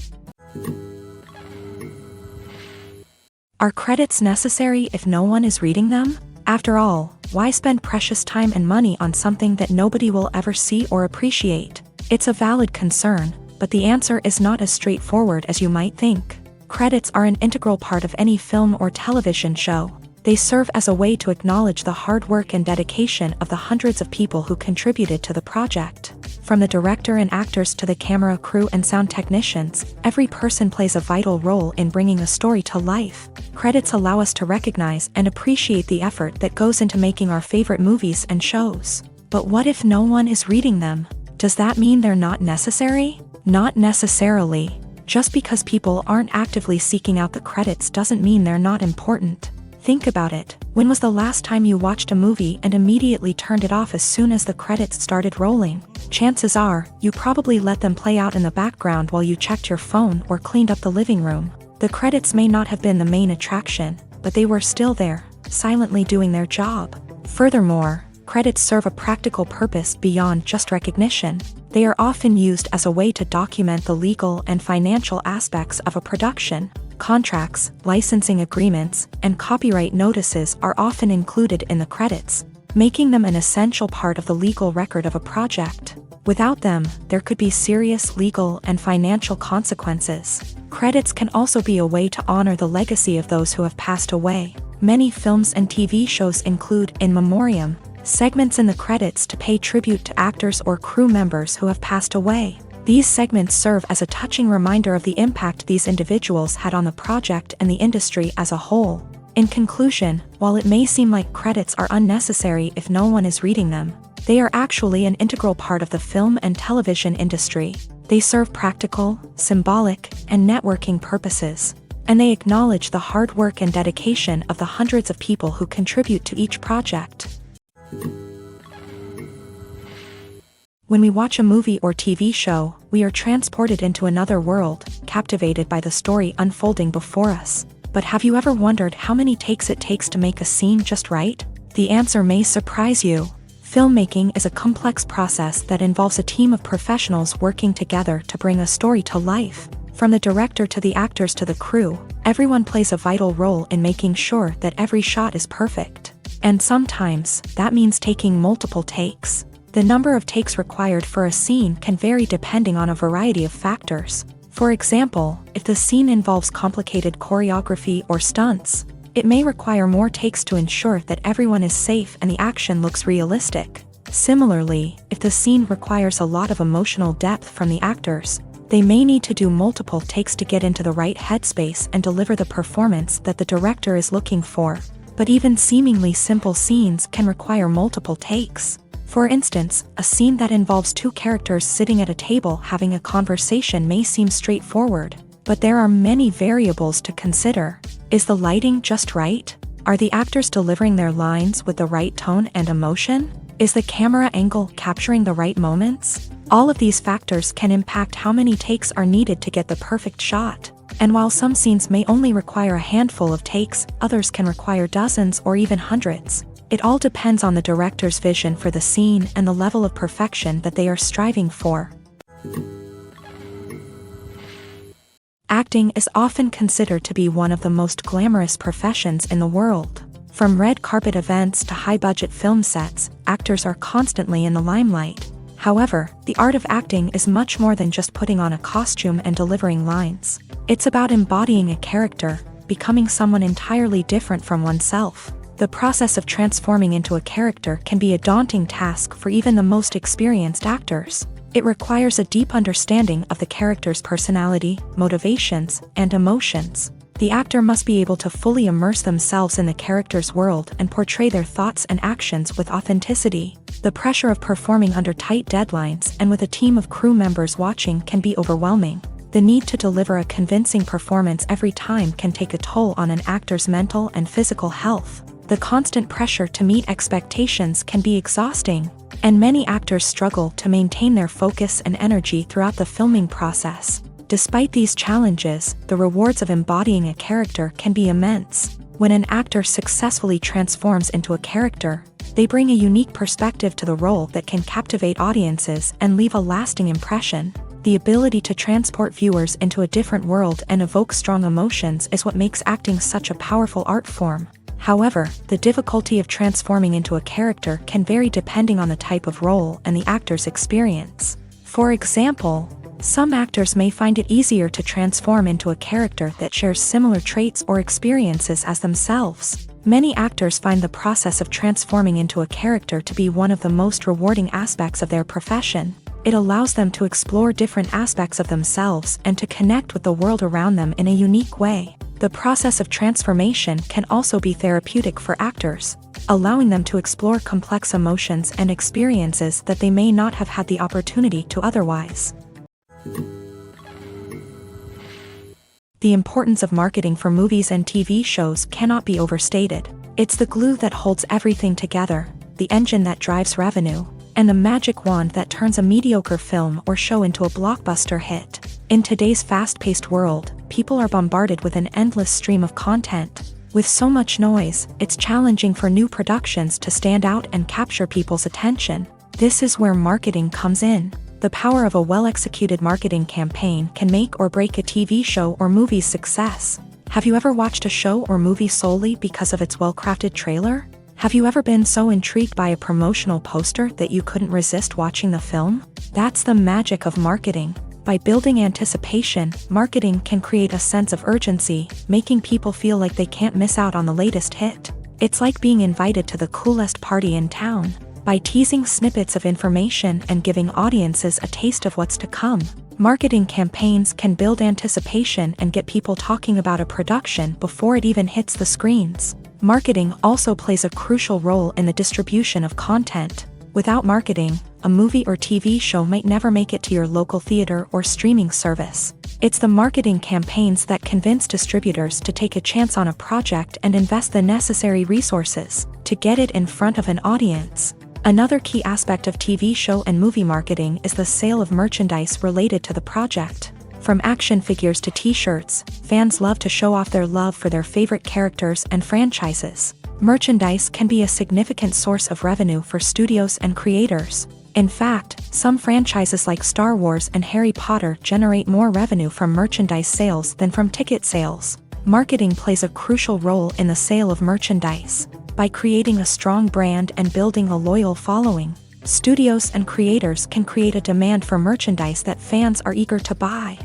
Are credits necessary if no one is reading them? After all, why spend precious time and money on something that nobody will ever see or appreciate? It's a valid concern, but the answer is not as straightforward as you might think. Credits are an integral part of any film or television show. They serve as a way to acknowledge the hard work and dedication of the hundreds of people who contributed to the project. From the director and actors to the camera crew and sound technicians, every person plays a vital role in bringing a story to life. Credits allow us to recognize and appreciate the effort that goes into making our favorite movies and shows. But what if no one is reading them? Does that mean they're not necessary? Not necessarily. Just because people aren't actively seeking out the credits doesn't mean they're not important. Think about it. When was the last time you watched a movie and immediately turned it off as soon as the credits started rolling? Chances are, you probably let them play out in the background while you checked your phone or cleaned up the living room. The credits may not have been the main attraction, but they were still there, silently doing their job. Furthermore, credits serve a practical purpose beyond just recognition. They are often used as a way to document the legal and financial aspects of a production. Contracts, licensing agreements, and copyright notices are often included in the credits, making them an essential part of the legal record of a project. Without them, there could be serious legal and financial consequences. Credits can also be a way to honor the legacy of those who have passed away. Many films and TV shows include in memoriam Segments in the credits to pay tribute to actors or crew members who have passed away. These segments serve as a touching reminder of the impact these individuals had on the project and the industry as a whole. In conclusion, while it may seem like credits are unnecessary if no one is reading them, they are actually an integral part of the film and television industry. They serve practical, symbolic, and networking purposes, and they acknowledge the hard work and dedication of the hundreds of people who contribute to each project. When we watch a movie or TV show, we are transported into another world, captivated by the story unfolding before us. But have you ever wondered how many takes it takes to make a scene just right? The answer may surprise you. Filmmaking is a complex process that involves a team of professionals working together to bring a story to life. From the director to the actors to the crew, everyone plays a vital role in making sure that every shot is perfect. And sometimes, that means taking multiple takes. The number of takes required for a scene can vary depending on a variety of factors. For example, if the scene involves complicated choreography or stunts, it may require more takes to ensure that everyone is safe and the action looks realistic. Similarly, if the scene requires a lot of emotional depth from the actors, they may need to do multiple takes to get into the right headspace and deliver the performance that the director is looking for. But even seemingly simple scenes can require multiple takes. For instance, a scene that involves two characters sitting at a table having a conversation may seem straightforward, but there are many variables to consider. Is the lighting just right? Are the actors delivering their lines with the right tone and emotion? Is the camera angle capturing the right moments? All of these factors can impact how many takes are needed to get the perfect shot. And while some scenes may only require a handful of takes, others can require dozens or even hundreds. It all depends on the director's vision for the scene and the level of perfection that they are striving for. Acting is often considered to be one of the most glamorous professions in the world. From red carpet events to high-budget film sets, actors are constantly in the limelight. However, the art of acting is much more than just putting on a costume and delivering lines. It's about embodying a character, becoming someone entirely different from oneself. The process of transforming into a character can be a daunting task for even the most experienced actors. It requires a deep understanding of the character's personality, motivations, and emotions. The actor must be able to fully immerse themselves in the character's world and portray their thoughts and actions with authenticity. The pressure of performing under tight deadlines and with a team of crew members watching can be overwhelming. The need to deliver a convincing performance every time can take a toll on an actor's mental and physical health. The constant pressure to meet expectations can be exhausting, and many actors struggle to maintain their focus and energy throughout the filming process. Despite these challenges, the rewards of embodying a character can be immense. When an actor successfully transforms into a character, they bring a unique perspective to the role that can captivate audiences and leave a lasting impression. The ability to transport viewers into a different world and evoke strong emotions is what makes acting such a powerful art form. However, the difficulty of transforming into a character can vary depending on the type of role and the actor's experience. For example, some actors may find it easier to transform into a character that shares similar traits or experiences as themselves. Many actors find the process of transforming into a character to be one of the most rewarding aspects of their profession. It allows them to explore different aspects of themselves and to connect with the world around them in a unique way. The process of transformation can also be therapeutic for actors, allowing them to explore complex emotions and experiences that they may not have had the opportunity to otherwise. The importance of marketing for movies and TV shows cannot be overstated. It's the glue that holds everything together, the engine that drives revenue, and the magic wand that turns a mediocre film or show into a blockbuster hit. In today's fast-paced world, people are bombarded with an endless stream of content. With so much noise, it's challenging for new productions to stand out and capture people's attention. This is where marketing comes in. The power of a well-executed marketing campaign can make or break a TV show or movie's success. Have you ever watched a show or movie solely because of its well-crafted trailer? Have you ever been so intrigued by a promotional poster that you couldn't resist watching the film? That's the magic of marketing. By building anticipation, marketing can create a sense of urgency, making people feel like they can't miss out on the latest hit. It's like being invited to the coolest party in town. By teasing snippets of information and giving audiences a taste of what's to come, marketing campaigns can build anticipation and get people talking about a production before it even hits the screens. Marketing also plays a crucial role in the distribution of content. Without marketing, a movie or TV show might never make it to your local theater or streaming service. It's the marketing campaigns that convince distributors to take a chance on a project and invest the necessary resources to get it in front of an audience. Another key aspect of TV show and movie marketing is the sale of merchandise related to the project. From action figures to t-shirts, fans love to show off their love for their favorite characters and franchises. Merchandise can be a significant source of revenue for studios and creators. In fact, some franchises like Star Wars and Harry Potter generate more revenue from merchandise sales than from ticket sales. Marketing plays a crucial role in the sale of merchandise. By creating a strong brand and building a loyal following, studios and creators can create a demand for merchandise that fans are eager to buy.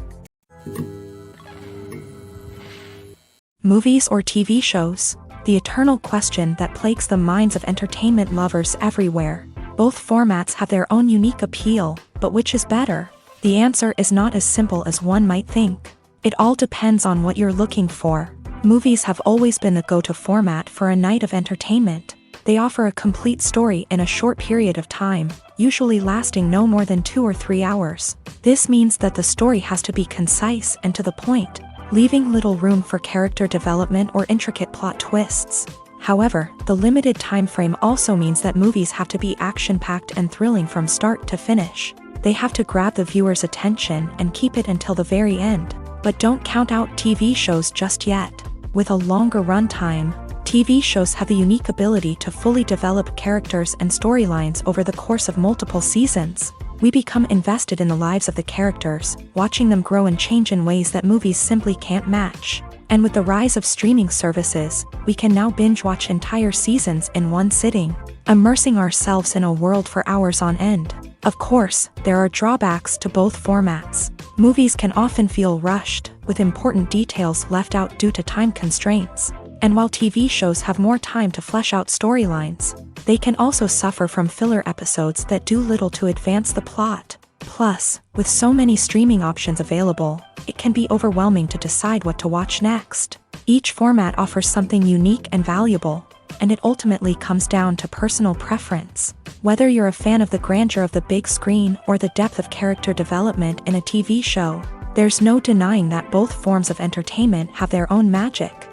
Movies or TV shows? The eternal question that plagues the minds of entertainment lovers everywhere. Both formats have their own unique appeal, but which is better? The answer is not as simple as one might think. It all depends on what you're looking for. Movies have always been the go-to format for a night of entertainment. They offer a complete story in a short period of time, usually lasting no more than 2 or 3 hours. This means that the story has to be concise and to the point, leaving little room for character development or intricate plot twists. However, the limited time frame also means that movies have to be action-packed and thrilling from start to finish. They have to grab the viewer's attention and keep it until the very end. But don't count out TV shows just yet. With a longer runtime, TV shows have the unique ability to fully develop characters and storylines over the course of multiple seasons. We become invested in the lives of the characters, watching them grow and change in ways that movies simply can't match. And with the rise of streaming services, we can now binge-watch entire seasons in one sitting, immersing ourselves in a world for hours on end. Of course, there are drawbacks to both formats. Movies can often feel rushed, with important details left out due to time constraints. And while TV shows have more time to flesh out storylines, they can also suffer from filler episodes that do little to advance the plot. Plus, with so many streaming options available, it can be overwhelming to decide what to watch next. Each format offers something unique and valuable, and it ultimately comes down to personal preference. Whether you're a fan of the grandeur of the big screen or the depth of character development in a TV show, there's no denying that both forms of entertainment have their own magic.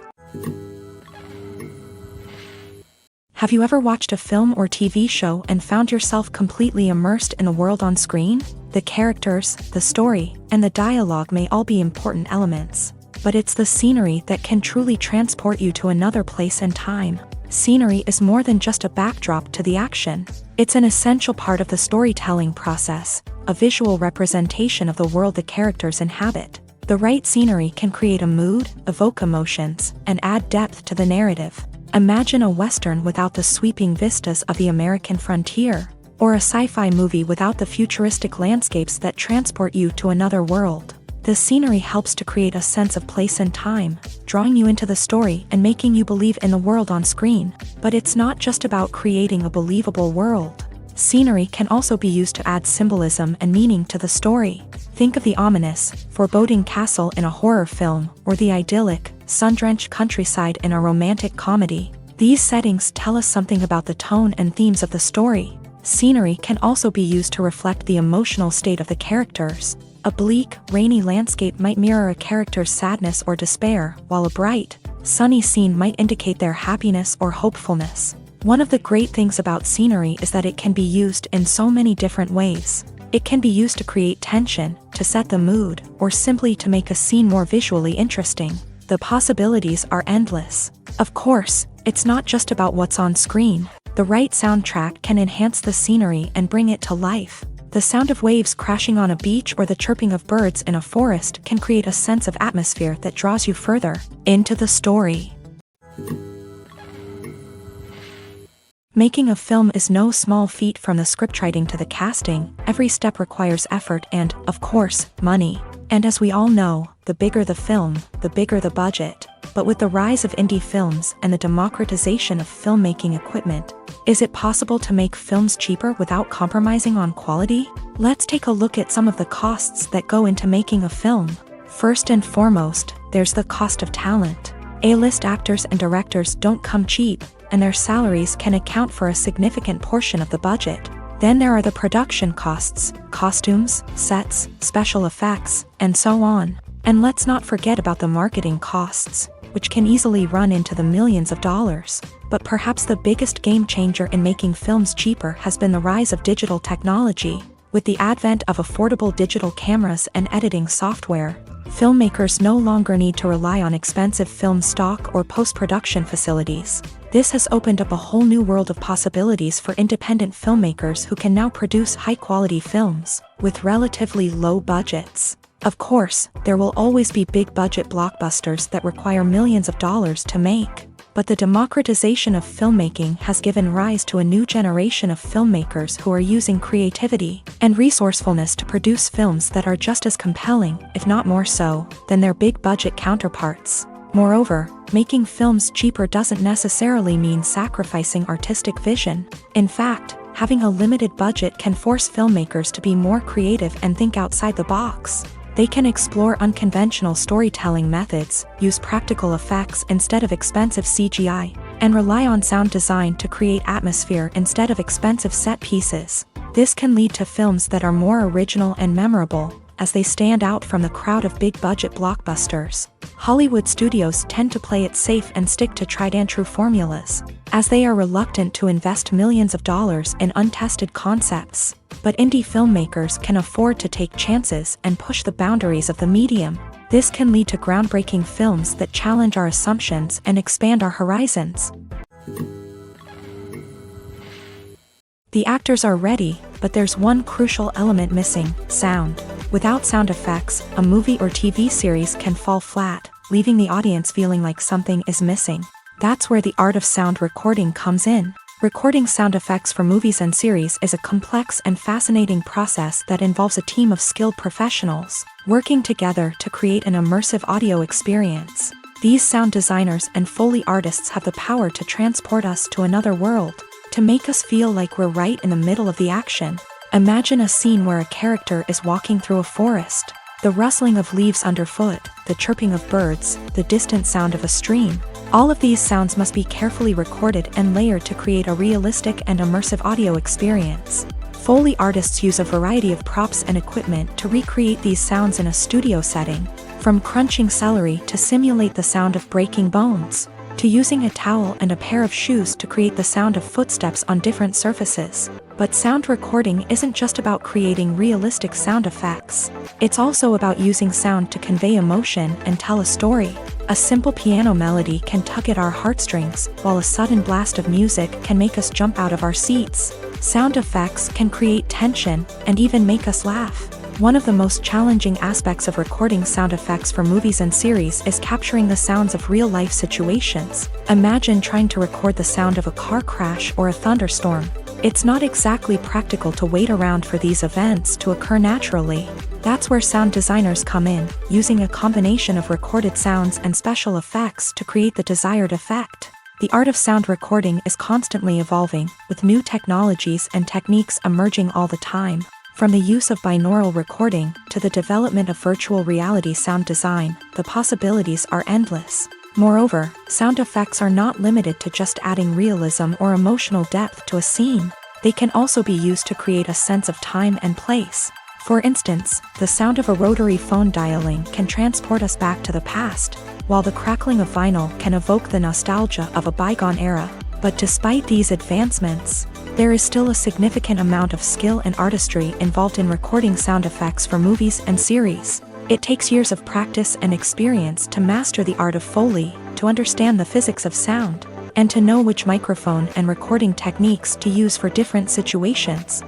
Have you ever watched a film or TV show and found yourself completely immersed in the world on screen? The characters, the story, and the dialogue may all be important elements, but it's the scenery that can truly transport you to another place and time. Scenery is more than just a backdrop to the action. It's an essential part of the storytelling process, a visual representation of the world the characters inhabit. The right scenery can create a mood, evoke emotions, and add depth to the narrative. Imagine a Western without the sweeping vistas of the American frontier, or a sci-fi movie without the futuristic landscapes that transport you to another world. The scenery helps to create a sense of place and time, drawing you into the story and making you believe in the world on screen. But it's not just about creating a believable world. Scenery can also be used to add symbolism and meaning to the story. Think of the ominous, foreboding castle in a horror film, or the idyllic, sun-drenched countryside in a romantic comedy. These settings tell us something about the tone and themes of the story. Scenery can also be used to reflect the emotional state of the characters. A bleak, rainy landscape might mirror a character's sadness or despair, while a bright, sunny scene might indicate their happiness or hopefulness. One of the great things about scenery is that it can be used in so many different ways. It can be used to create tension, to set the mood, or simply to make a scene more visually interesting. The possibilities are endless. Of course, it's not just about what's on screen. The right soundtrack can enhance the scenery and bring it to life. The sound of waves crashing on a beach or the chirping of birds in a forest can create a sense of atmosphere that draws you further into the story. Making a film is no small feat. From the scriptwriting to the casting, every step requires effort and, of course, money. And as we all know, the bigger the film, the bigger the budget. But with the rise of indie films and the democratization of filmmaking equipment, is it possible to make films cheaper without compromising on quality? Let's take a look at some of the costs that go into making a film. First and foremost, there's the cost of talent. A-list actors and directors don't come cheap, and their salaries can account for a significant portion of the budget. Then there are the production costs, costumes, sets, special effects, and so on. And let's not forget about the marketing costs, which can easily run into the millions of dollars. But perhaps the biggest game changer in making films cheaper has been the rise of digital technology. With the advent of affordable digital cameras and editing software, filmmakers no longer need to rely on expensive film stock or post-production facilities. This has opened up a whole new world of possibilities for independent filmmakers who can now produce high-quality films with relatively low budgets. Of course, there will always be big-budget blockbusters that require millions of dollars to make. But the democratization of filmmaking has given rise to a new generation of filmmakers who are using creativity and resourcefulness to produce films that are just as compelling, if not more so, than their big-budget counterparts. Moreover, making films cheaper doesn't necessarily mean sacrificing artistic vision. In fact, having a limited budget can force filmmakers to be more creative and think outside the box. They can explore unconventional storytelling methods, use practical effects instead of expensive CGI, and rely on sound design to create atmosphere instead of expensive set pieces. This can lead to films that are more original and memorable, as they stand out from the crowd of big-budget blockbusters. Hollywood studios tend to play it safe and stick to tried-and-true formulas, as they are reluctant to invest millions of dollars in untested concepts. But indie filmmakers can afford to take chances and push the boundaries of the medium. This can lead to groundbreaking films that challenge our assumptions and expand our horizons. The actors are ready, but there's one crucial element missing: sound. Without sound effects, a movie or TV series can fall flat, leaving the audience feeling like something is missing. That's where the art of sound recording comes in. Recording sound effects for movies and series is a complex and fascinating process that involves a team of skilled professionals working together to create an immersive audio experience. These sound designers and Foley artists have the power to transport us to another world, to make us feel like we're right in the middle of the action. Imagine a scene where a character is walking through a forest. The rustling of leaves underfoot, the chirping of birds, the distant sound of a stream. All of these sounds must be carefully recorded and layered to create a realistic and immersive audio experience. Foley artists use a variety of props and equipment to recreate these sounds in a studio setting, from crunching celery to simulate the sound of breaking bones, to using a towel and a pair of shoes to create the sound of footsteps on different surfaces. But sound recording isn't just about creating realistic sound effects. It's also about using sound to convey emotion and tell a story. A simple piano melody can tug at our heartstrings, while a sudden blast of music can make us jump out of our seats. Sound effects can create tension and even make us laugh. One of the most challenging aspects of recording sound effects for movies and series is capturing the sounds of real-life situations. Imagine trying to record the sound of a car crash or a thunderstorm. It's not exactly practical to wait around for these events to occur naturally. That's where sound designers come in, using a combination of recorded sounds and special effects to create the desired effect. The art of sound recording is constantly evolving, with new technologies and techniques emerging all the time. From the use of binaural recording to the development of virtual reality sound design, the possibilities are endless. Moreover, sound effects are not limited to just adding realism or emotional depth to a scene. They can also be used to create a sense of time and place. For instance, the sound of a rotary phone dialing can transport us back to the past, while the crackling of vinyl can evoke the nostalgia of a bygone era. But despite these advancements, there is still a significant amount of skill and artistry involved in recording sound effects for movies and series. It takes years of practice and experience to master the art of Foley, to understand the physics of sound, and to know which microphone and recording techniques to use for different situations.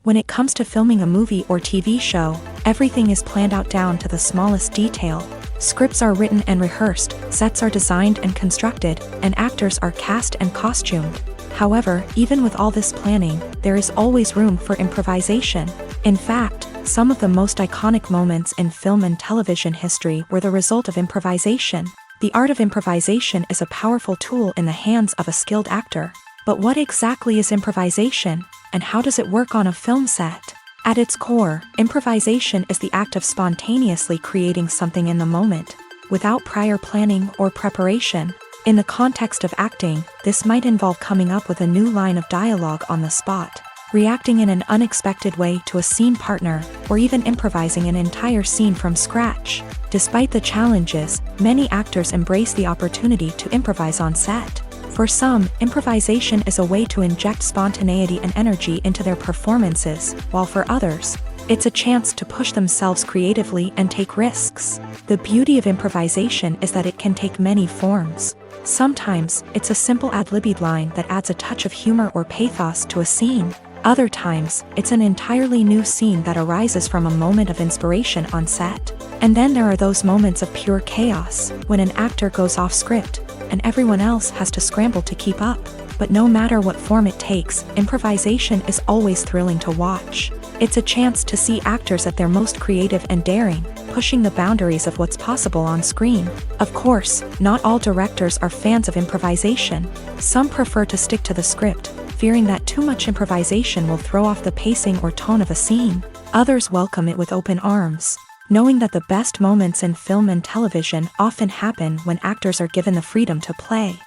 When it comes to filming a movie or TV show, everything is planned out down to the smallest detail. Scripts are written and rehearsed, sets are designed and constructed, and actors are cast and costumed. However, even with all this planning, there is always room for improvisation. In fact, Some of the most iconic moments in film and television history were the result of improvisation. The art of improvisation is a powerful tool in the hands of a skilled actor. But what exactly is improvisation, and how does it work on a film set? At its core, improvisation is the act of spontaneously creating something in the moment, without prior planning or preparation. In the context of acting, this might involve coming up with a new line of dialogue on the spot, reacting in an unexpected way to a scene partner, or even improvising an entire scene from scratch. Despite the challenges, many actors embrace the opportunity to improvise on set. For some, improvisation is a way to inject spontaneity and energy into their performances, while for others, it's a chance to push themselves creatively and take risks. The beauty of improvisation is that it can take many forms. Sometimes, it's a simple ad-libbed line that adds a touch of humor or pathos to a scene. Other times, it's an entirely new scene that arises from a moment of inspiration on set. And then there are those moments of pure chaos, when an actor goes off script, and everyone else has to scramble to keep up. But no matter what form it takes, improvisation is always thrilling to watch. It's a chance to see actors at their most creative and daring, pushing the boundaries of what's possible on screen. Of course, not all directors are fans of improvisation. Some prefer to stick to the script, fearing that too much improvisation will throw off the pacing or tone of a scene. Others welcome it with open arms, knowing that the best moments in film and television often happen when actors are given the freedom to play.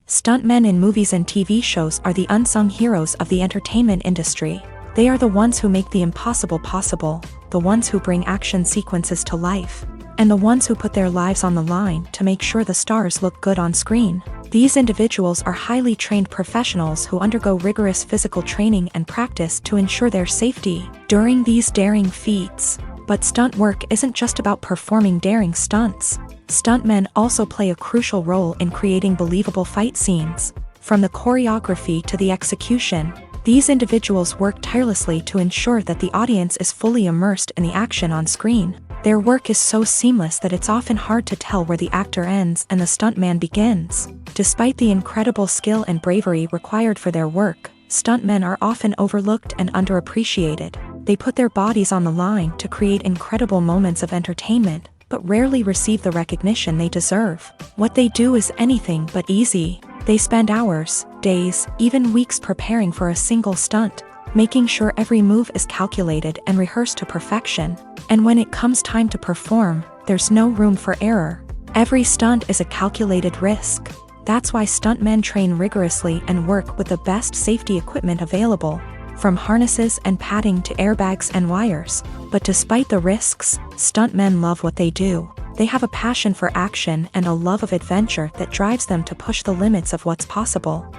Stuntmen in movies and TV shows are the unsung heroes of the entertainment industry. They are the ones who make the impossible possible, the ones who bring action sequences to life, and the ones who put their lives on the line to make sure the stars look good on screen. These individuals are highly trained professionals who undergo rigorous physical training and practice to ensure their safety during these daring feats. But stunt work isn't just about performing daring stunts. Stuntmen also play a crucial role in creating believable fight scenes. From the choreography to the execution, these individuals work tirelessly to ensure that the audience is fully immersed in the action on screen. Their work is so seamless that it's often hard to tell where the actor ends and the stuntman begins. Despite the incredible skill and bravery required for their work, stuntmen are often overlooked and underappreciated. They put their bodies on the line to create incredible moments of entertainment, but rarely receive the recognition they deserve. What they do is anything but easy. They spend hours, days, even weeks preparing for a single stunt, making sure every move is calculated and rehearsed to perfection. And when it comes time to perform, there's no room for error. Every stunt is a calculated risk. That's why stuntmen train rigorously and work with the best safety equipment available, from harnesses and padding to airbags and wires. But despite the risks, stuntmen love what they do. They have a passion for action and a love of adventure that drives them to push the limits of what's possible.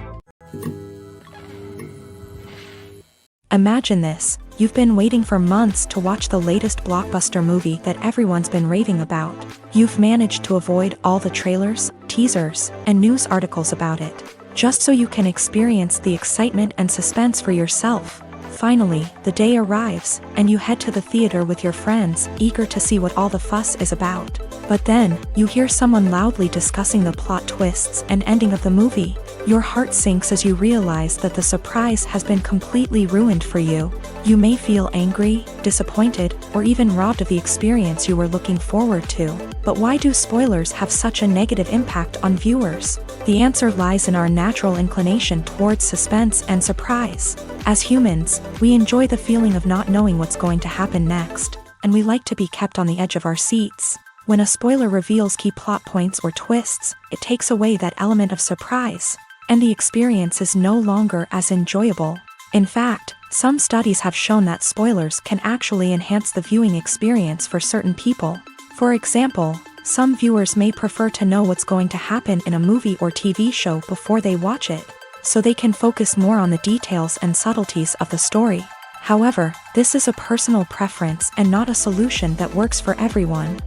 Imagine this: you've been waiting for months to watch the latest blockbuster movie that everyone's been raving about. You've managed to avoid all the trailers, teasers, and news articles about it, just so you can experience the excitement and suspense for yourself. Finally, the day arrives, and you head to the theater with your friends, eager to see what all the fuss is about. But then, you hear someone loudly discussing the plot twists and ending of the movie. Your heart sinks as you realize that the surprise has been completely ruined for you. You may feel angry, disappointed, or even robbed of the experience you were looking forward to. But why do spoilers have such a negative impact on viewers? The answer lies in our natural inclination towards suspense and surprise. As humans, we enjoy the feeling of not knowing what's going to happen next, and we like to be kept on the edge of our seats. When a spoiler reveals key plot points or twists, it takes away that element of surprise, and the experience is no longer as enjoyable. In fact, some studies have shown that spoilers can actually enhance the viewing experience for certain people. For example, some viewers may prefer to know what's going to happen in a movie or TV show before they watch it, so they can focus more on the details and subtleties of the story. However, this is a personal preference and not a solution that works for everyone.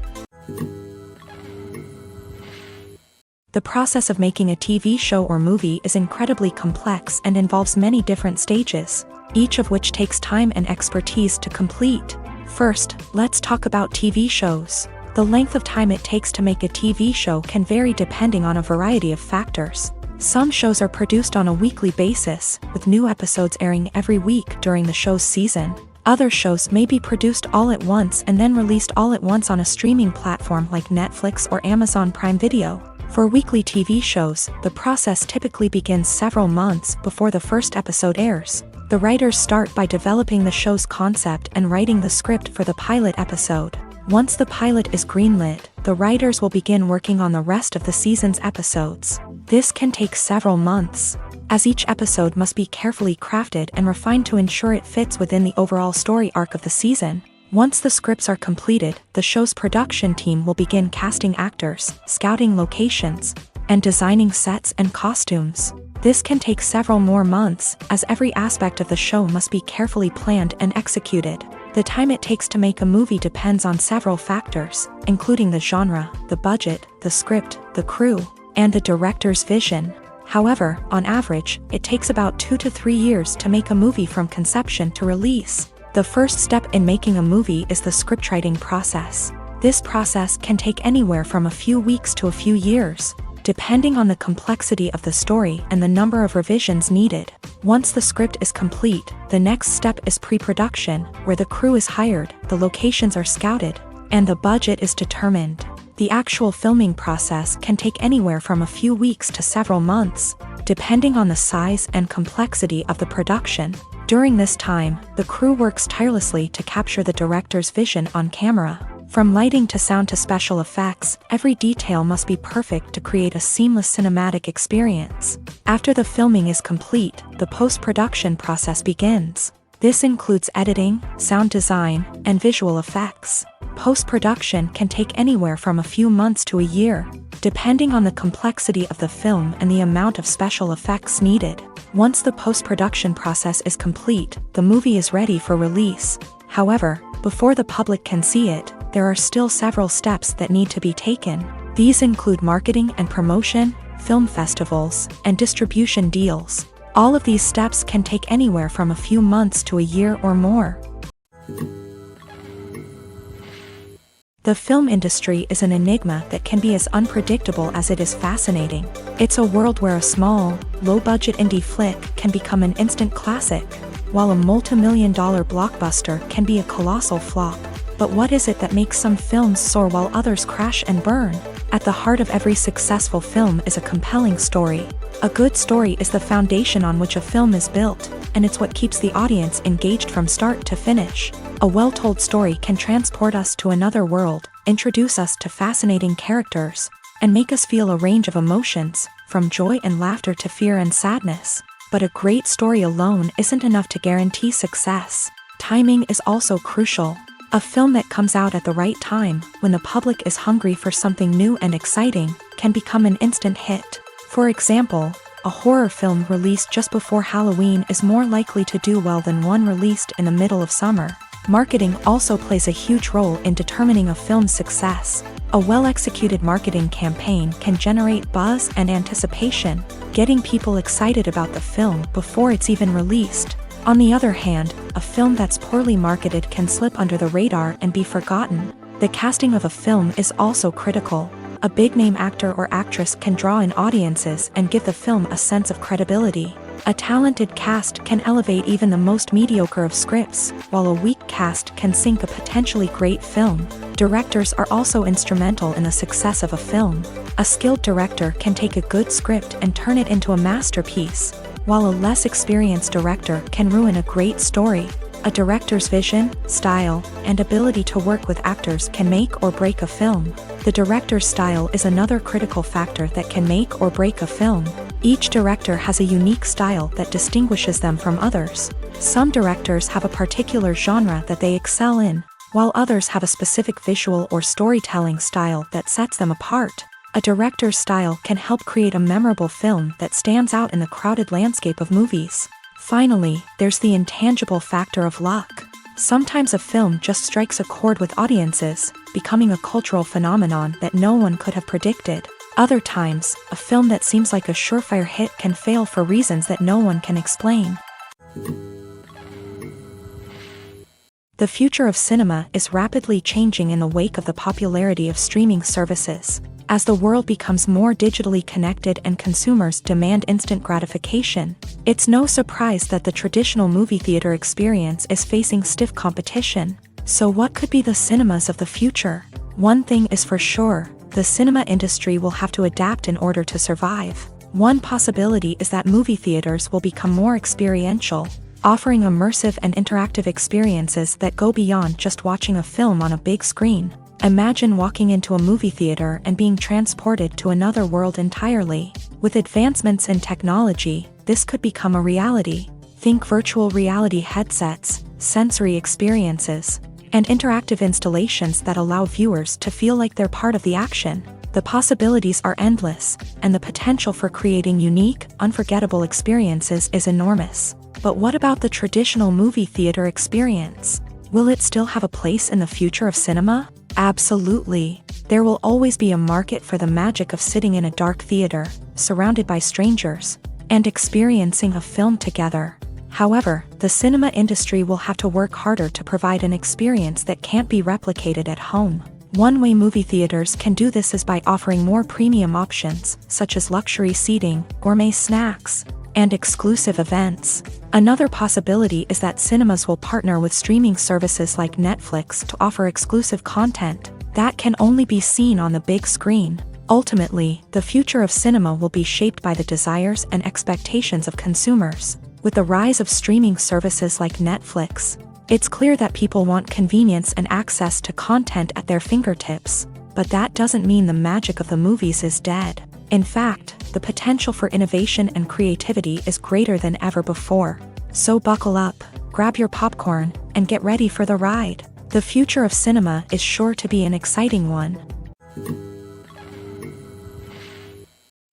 The process of making a TV show or movie is incredibly complex and involves many different stages, each of which takes time and expertise to complete. First, let's talk about TV shows. The length of time it takes to make a TV show can vary depending on a variety of factors. Some shows are produced on a weekly basis, with new episodes airing every week during the show's season. Other shows may be produced all at once and then released all at once on a streaming platform like Netflix or Amazon Prime Video. For weekly TV shows, the process typically begins several months before the first episode airs. The writers start by developing the show's concept and writing the script for the pilot episode. Once the pilot is greenlit, the writers will begin working on the rest of the season's episodes. This can take several months, as each episode must be carefully crafted and refined to ensure it fits within the overall story arc of the season. Once the scripts are completed, the show's production team will begin casting actors, scouting locations, and designing sets and costumes. This can take several more months, as every aspect of the show must be carefully planned and executed. The time it takes to make a movie depends on several factors, including the genre, the budget, the script, the crew, and the director's vision. However, on average, it takes about 2 to 3 years to make a movie from conception to release. The first step in making a movie is the scriptwriting process. This process can take anywhere from a few weeks to a few years, depending on the complexity of the story and the number of revisions needed. Once the script is complete, the next step is pre-production, where the crew is hired, the locations are scouted, and the budget is determined. The actual filming process can take anywhere from a few weeks to several months, depending on the size and complexity of the production. During this time, the crew works tirelessly to capture the director's vision on camera. From lighting to sound to special effects, every detail must be perfect to create a seamless cinematic experience. After the filming is complete, the post-production process begins. This includes editing, sound design, and visual effects. Post-production can take anywhere from a few months to a year, depending on the complexity of the film and the amount of special effects needed. Once the post-production process is complete, the movie is ready for release. However, before the public can see it, there are still several steps that need to be taken. These include marketing and promotion, film festivals, and distribution deals. All of these steps can take anywhere from a few months to a year or more. The film industry is an enigma that can be as unpredictable as it is fascinating. It's a world where a small, low-budget indie flick can become an instant classic, while a multi-million-dollar blockbuster can be a colossal flop. But what is it that makes some films soar while others crash and burn? At the heart of every successful film is a compelling story. A good story is the foundation on which a film is built, and it's what keeps the audience engaged from start to finish. A well-told story can transport us to another world, introduce us to fascinating characters, and make us feel a range of emotions, from joy and laughter to fear and sadness. But a great story alone isn't enough to guarantee success. Timing is also crucial. A film that comes out at the right time, when the public is hungry for something new and exciting, can become an instant hit. For example, a horror film released just before Halloween is more likely to do well than one released in the middle of summer. Marketing also plays a huge role in determining a film's success. A well-executed marketing campaign can generate buzz and anticipation, getting people excited about the film before it's even released. On the other hand, a film that's poorly marketed can slip under the radar and be forgotten. The casting of a film is also critical. A big-name actor or actress can draw in audiences and give the film a sense of credibility. A talented cast can elevate even the most mediocre of scripts, while a weak cast can sink a potentially great film. Directors are also instrumental in the success of a film. A skilled director can take a good script and turn it into a masterpiece, while a less experienced director can ruin a great story. A director's vision, style, and ability to work with actors can make or break a film. The director's style is another critical factor that can make or break a film. Each director has a unique style that distinguishes them from others. Some directors have a particular genre that they excel in, while others have a specific visual or storytelling style that sets them apart. A director's style can help create a memorable film that stands out in the crowded landscape of movies. Finally, there's the intangible factor of luck. Sometimes a film just strikes a chord with audiences, becoming a cultural phenomenon that no one could have predicted. Other times, a film that seems like a surefire hit can fail for reasons that no one can explain. The future of cinema is rapidly changing in the wake of the popularity of streaming services. As the world becomes more digitally connected and consumers demand instant gratification, it's no surprise that the traditional movie theater experience is facing stiff competition. So what could be the cinemas of the future? One thing is for sure, the cinema industry will have to adapt in order to survive. One possibility is that movie theaters will become more experiential, offering immersive and interactive experiences that go beyond just watching a film on a big screen. Imagine walking into a movie theater and being transported to another world entirely. With advancements in technology, this could become a reality. Think virtual reality headsets, sensory experiences, and interactive installations that allow viewers to feel like they're part of the action. The possibilities are endless, and the potential for creating unique, unforgettable experiences is enormous. But what about the traditional movie theater experience? Will it still have a place in the future of cinema? Absolutely. There will always be a market for the magic of sitting in a dark theater, surrounded by strangers, and experiencing a film together. However, the cinema industry will have to work harder to provide an experience that can't be replicated at home. One way movie theaters can do this is by offering more premium options, such as luxury seating, gourmet snacks, and exclusive events. Another possibility is that cinemas will partner with streaming services like Netflix to offer exclusive content that can only be seen on the big screen. Ultimately, the future of cinema will be shaped by the desires and expectations of consumers. With the rise of streaming services like Netflix, it's clear that people want convenience and access to content at their fingertips. But that doesn't mean the magic of the movies is dead. In fact, the potential for innovation and creativity is greater than ever before. So buckle up, grab your popcorn, and get ready for the ride. The future of cinema is sure to be an exciting one.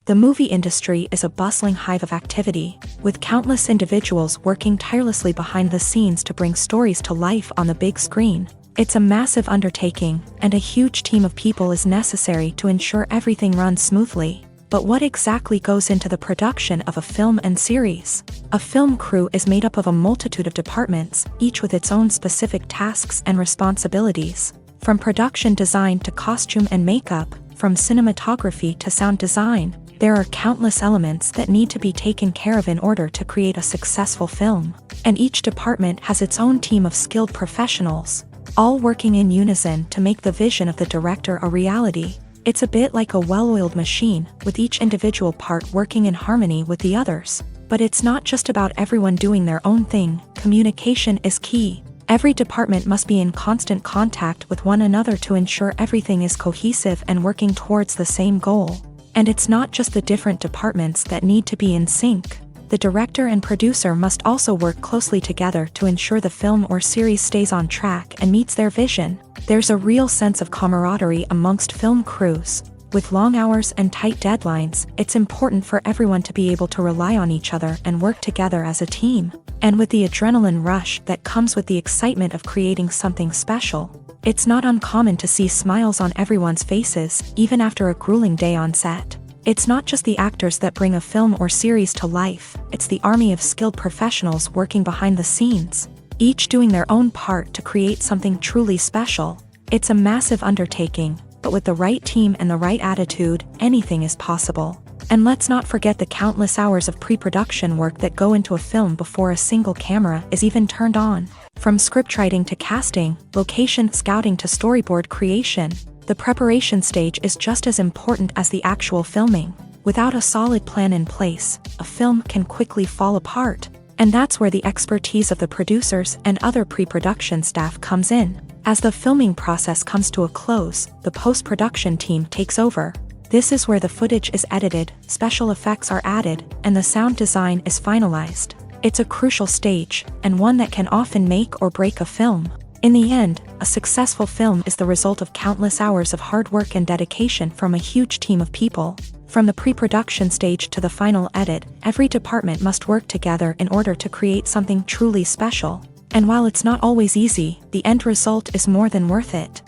The movie industry is a bustling hive of activity, with countless individuals working tirelessly behind the scenes to bring stories to life on the big screen. It's a massive undertaking, and a huge team of people is necessary to ensure everything runs smoothly. But what exactly goes into the production of a film and series? A film crew is made up of a multitude of departments, each with its own specific tasks and responsibilities. From production design to costume and makeup, from cinematography to sound design, there are countless elements that need to be taken care of in order to create a successful film. And each department has its own team of skilled professionals, all working in unison to make the vision of the director a reality. It's a bit like a well-oiled machine, with each individual part working in harmony with the others. But it's not just about everyone doing their own thing. Communication is key. Every department must be in constant contact with one another to ensure everything is cohesive and working towards the same goal. And it's not just the different departments that need to be in sync. The director and producer must also work closely together to ensure the film or series stays on track and meets their vision. There's a real sense of camaraderie amongst film crews. With long hours and tight deadlines, it's important for everyone to be able to rely on each other and work together as a team. And with the adrenaline rush that comes with the excitement of creating something special, it's not uncommon to see smiles on everyone's faces, even after a grueling day on set. It's not just the actors that bring a film or series to life, it's the army of skilled professionals working behind the scenes, each doing their own part to create something truly special. It's a massive undertaking, but with the right team and the right attitude, anything is possible. And let's not forget the countless hours of pre-production work that go into a film before a single camera is even turned on. From scriptwriting to casting, location scouting to storyboard creation, the preparation stage is just as important as the actual filming. Without a solid plan in place, a film can quickly fall apart. And that's where the expertise of the producers and other pre-production staff comes in. As the filming process comes to a close, the post-production team takes over. This is where the footage is edited, special effects are added, and the sound design is finalized. It's a crucial stage, and one that can often make or break a film. In the end, a successful film is the result of countless hours of hard work and dedication from a huge team of people. From the pre-production stage to the final edit, every department must work together in order to create something truly special. And while it's not always easy, the end result is more than worth it.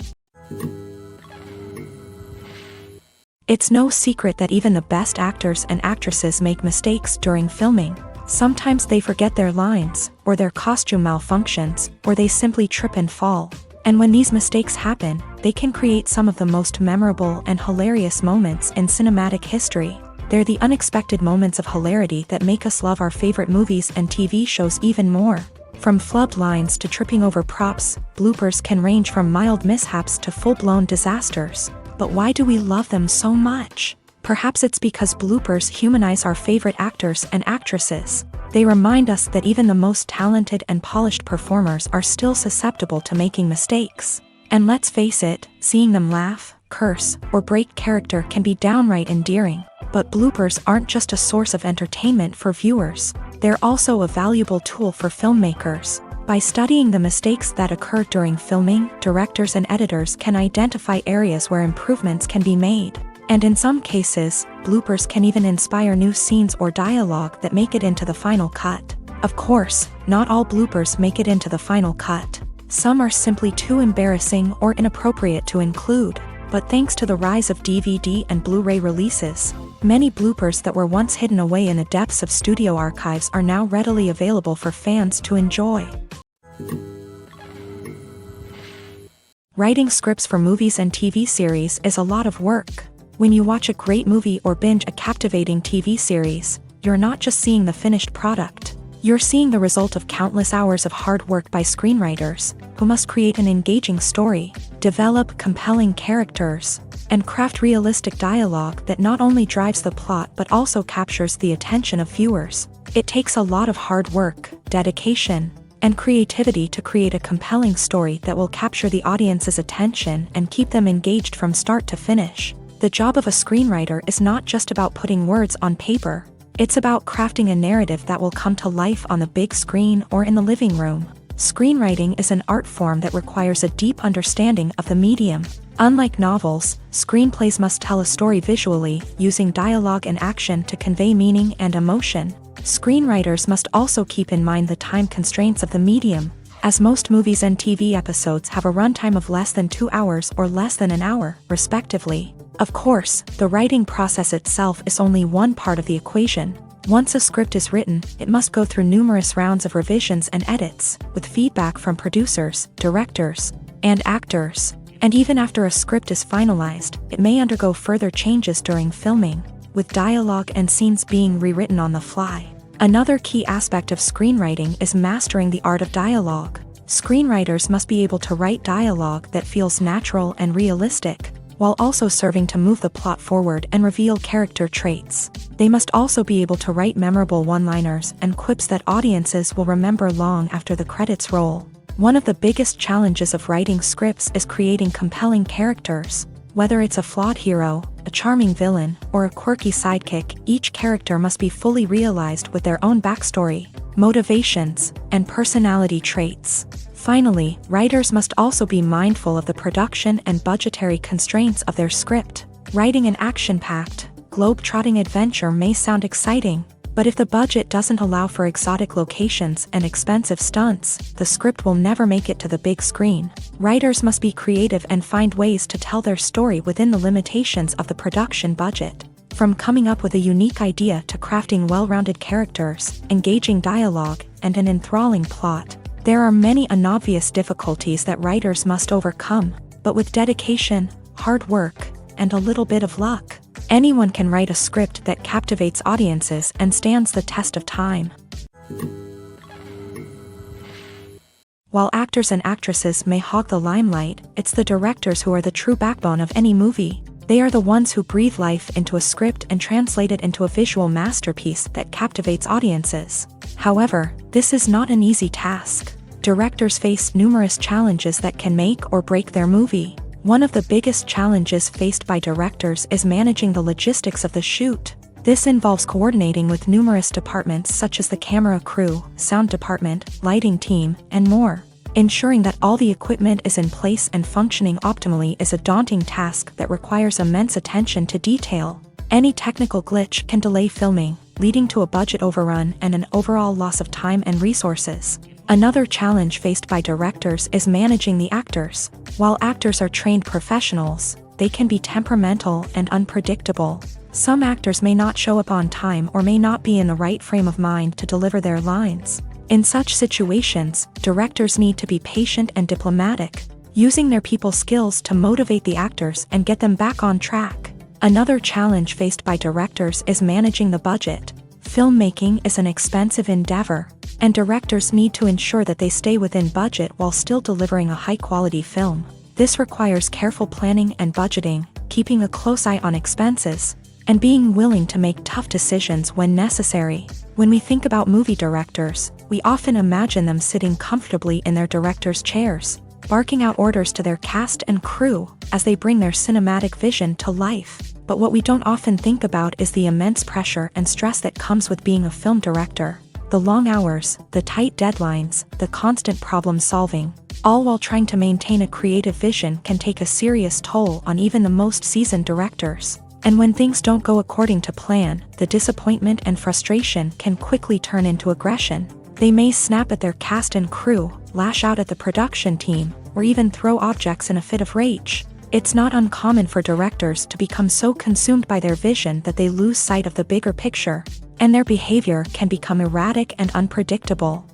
It's no secret that even the best actors and actresses make mistakes during filming. Sometimes they forget their lines, or their costume malfunctions, or they simply trip and fall. And when these mistakes happen, they can create some of the most memorable and hilarious moments in cinematic history. They're the unexpected moments of hilarity that make us love our favorite movies and TV shows even more. From flubbed lines to tripping over props, bloopers can range from mild mishaps to full-blown disasters. But why do we love them so much? Perhaps it's because bloopers humanize our favorite actors and actresses. They remind us that even the most talented and polished performers are still susceptible to making mistakes. And let's face it, seeing them laugh, curse, or break character can be downright endearing. But bloopers aren't just a source of entertainment for viewers. They're also a valuable tool for filmmakers. By studying the mistakes that occur during filming, directors and editors can identify areas where improvements can be made. And in some cases, bloopers can even inspire new scenes or dialogue that make it into the final cut. Of course, not all bloopers make it into the final cut. Some are simply too embarrassing or inappropriate to include. But thanks to the rise of DVD and Blu-ray releases, many bloopers that were once hidden away in the depths of studio archives are now readily available for fans to enjoy. Writing scripts for movies and TV series is a lot of work. When you watch a great movie or binge a captivating TV series, you're not just seeing the finished product. You're seeing the result of countless hours of hard work by screenwriters, who must create an engaging story, develop compelling characters, and craft realistic dialogue that not only drives the plot but also captures the attention of viewers. It takes a lot of hard work, dedication, and creativity to create a compelling story that will capture the audience's attention and keep them engaged from start to finish. The job of a screenwriter is not just about putting words on paper. It's about crafting a narrative that will come to life on the big screen or in the living room. Screenwriting is an art form that requires a deep understanding of the medium. Unlike novels, screenplays must tell a story visually, using dialogue and action to convey meaning and emotion. Screenwriters must also keep in mind the time constraints of the medium, as most movies and TV episodes have a runtime of less than 2 hours or less than an hour, respectively. Of course, the writing process itself is only one part of the equation. Once a script is written, it must go through numerous rounds of revisions and edits, with feedback from producers, directors, and actors. And even after a script is finalized, it may undergo further changes during filming, with dialogue and scenes being rewritten on the fly. Another key aspect of screenwriting is mastering the art of dialogue. Screenwriters must be able to write dialogue that feels natural and realistic, while also serving to move the plot forward and reveal character traits. They must also be able to write memorable one-liners and quips that audiences will remember long after the credits roll. One of the biggest challenges of writing scripts is creating compelling characters. Whether it's a flawed hero, a charming villain, or a quirky sidekick, each character must be fully realized with their own backstory, motivations, and personality traits. Finally, writers must also be mindful of the production and budgetary constraints of their script. Writing an action-packed, globe-trotting adventure may sound exciting, but if the budget doesn't allow for exotic locations and expensive stunts, the script will never make it to the big screen. Writers must be creative and find ways to tell their story within the limitations of the production budget. From coming up with a unique idea to crafting well-rounded characters, engaging dialogue, and an enthralling plot, there are many unobvious difficulties that writers must overcome, but with dedication, hard work, and a little bit of luck, anyone can write a script that captivates audiences and stands the test of time. While actors and actresses may hog the limelight, it's the directors who are the true backbone of any movie. They are the ones who breathe life into a script and translate it into a visual masterpiece that captivates audiences. However, this is not an easy task. Directors face numerous challenges that can make or break their movie. One of the biggest challenges faced by directors is managing the logistics of the shoot. This involves coordinating with numerous departments such as the camera crew, sound department, lighting team, and more. Ensuring that all the equipment is in place and functioning optimally is a daunting task that requires immense attention to detail. Any technical glitch can delay filming, leading to a budget overrun and an overall loss of time and resources. Another challenge faced by directors is managing the actors. While actors are trained professionals, they can be temperamental and unpredictable. Some actors may not show up on time or may not be in the right frame of mind to deliver their lines. In such situations, directors need to be patient and diplomatic, using their people skills to motivate the actors and get them back on track. Another challenge faced by directors is managing the budget. Filmmaking is an expensive endeavor, and directors need to ensure that they stay within budget while still delivering a high-quality film. This requires careful planning and budgeting, keeping a close eye on expenses, and being willing to make tough decisions when necessary. When we think about movie directors, we often imagine them sitting comfortably in their director's chairs, barking out orders to their cast and crew as they bring their cinematic vision to life. But what we don't often think about is the immense pressure and stress that comes with being a film director. The long hours, the tight deadlines, the constant problem solving, all while trying to maintain a creative vision can take a serious toll on even the most seasoned directors. And when things don't go according to plan, the disappointment and frustration can quickly turn into aggression. They may snap at their cast and crew, lash out at the production team, or even throw objects in a fit of rage. It's not uncommon for directors to become so consumed by their vision that they lose sight of the bigger picture, and their behavior can become erratic and unpredictable.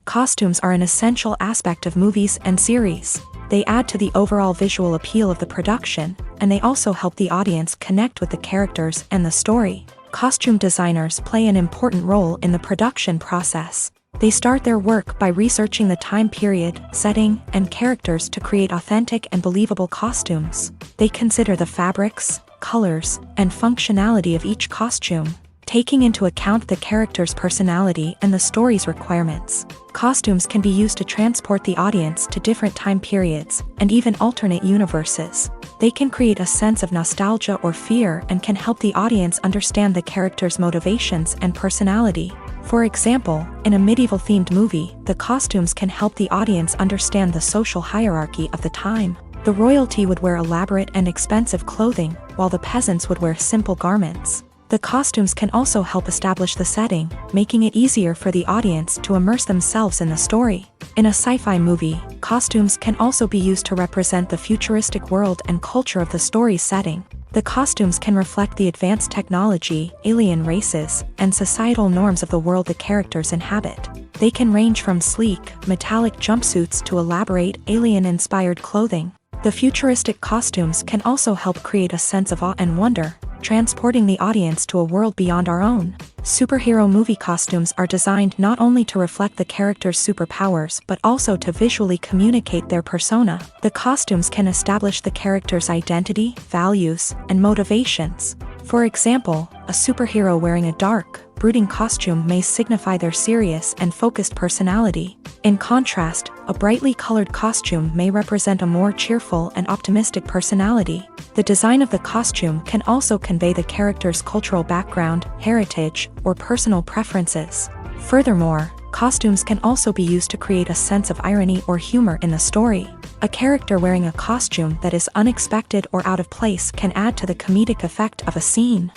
Costumes are an essential aspect of movies and series. They add to the overall visual appeal of the production, and they also help the audience connect with the characters and the story. Costume designers play an important role in the production process. They start their work by researching the time period, setting, and characters to create authentic and believable costumes. They consider the fabrics, colors, and functionality of each costume, taking into account the character's personality and the story's requirements. Costumes can be used to transport the audience to different time periods and even alternate universes. They can create a sense of nostalgia or fear and can help the audience understand the character's motivations and personality. For example, in a medieval-themed movie, the costumes can help the audience understand the social hierarchy of the time. The royalty would wear elaborate and expensive clothing, while the peasants would wear simple garments. The costumes can also help establish the setting, making it easier for the audience to immerse themselves in the story. In a sci-fi movie, costumes can also be used to represent the futuristic world and culture of the story's setting. The costumes can reflect the advanced technology, alien races, and societal norms of the world the characters inhabit. They can range from sleek, metallic jumpsuits to elaborate, alien-inspired clothing. The futuristic costumes can also help create a sense of awe and wonder, transporting the audience to a world beyond our own. Superhero movie costumes are designed not only to reflect the character's superpowers but also to visually communicate their persona. The costumes can establish the character's identity, values, and motivations. For example, a superhero wearing a dark, brooding costume may signify their serious and focused personality. In contrast, a brightly colored costume may represent a more cheerful and optimistic personality. The design of the costume can also convey the character's cultural background, heritage, or personal preferences. Furthermore, costumes can also be used to create a sense of irony or humor in the story. A character wearing a costume that is unexpected or out of place can add to the comedic effect of a scene.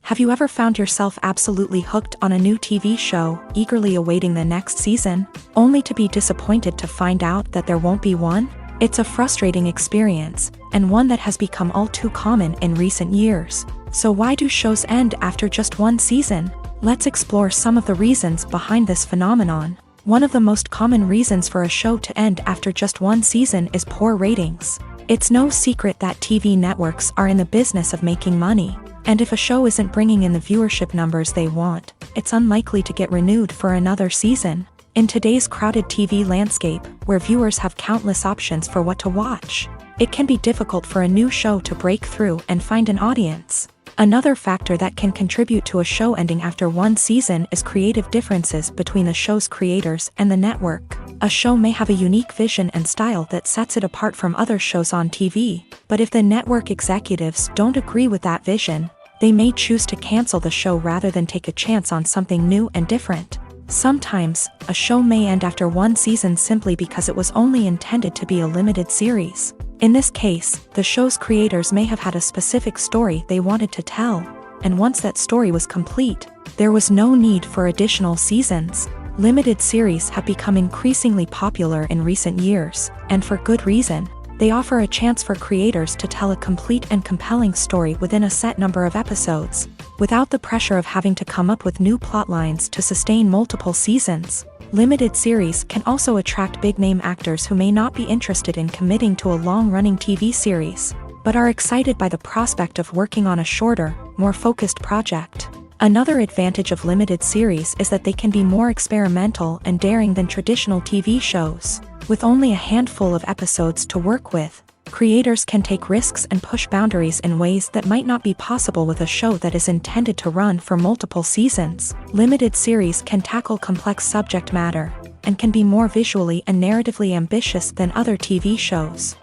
Have you ever found yourself absolutely hooked on a new TV show, eagerly awaiting the next season, only to be disappointed to find out that there won't be one? It's a frustrating experience, and one that has become all too common in recent years. So why do shows end after just one season? Let's explore some of the reasons behind this phenomenon. One of the most common reasons for a show to end after just one season is poor ratings. It's no secret that TV networks are in the business of making money, and if a show isn't bringing in the viewership numbers they want, it's unlikely to get renewed for another season. In today's crowded TV landscape, where viewers have countless options for what to watch, it can be difficult for a new show to break through and find an audience. Another factor that can contribute to a show ending after one season is creative differences between the show's creators and the network. A show may have a unique vision and style that sets it apart from other shows on TV, but if the network executives don't agree with that vision, they may choose to cancel the show rather than take a chance on something new and different. Sometimes, a show may end after one season simply because it was only intended to be a limited series. In this case, the show's creators may have had a specific story they wanted to tell, and once that story was complete, there was no need for additional seasons. Limited series have become increasingly popular in recent years, and for good reason. They offer a chance for creators to tell a complete and compelling story within a set number of episodes, without the pressure of having to come up with new plotlines to sustain multiple seasons. Limited series can also attract big-name actors who may not be interested in committing to a long-running TV series, but are excited by the prospect of working on a shorter, more focused project. Another advantage of limited series is that they can be more experimental and daring than traditional TV shows. With only a handful of episodes to work with, creators can take risks and push boundaries in ways that might not be possible with a show that is intended to run for multiple seasons. Limited series can tackle complex subject matter, and can be more visually and narratively ambitious than other TV shows.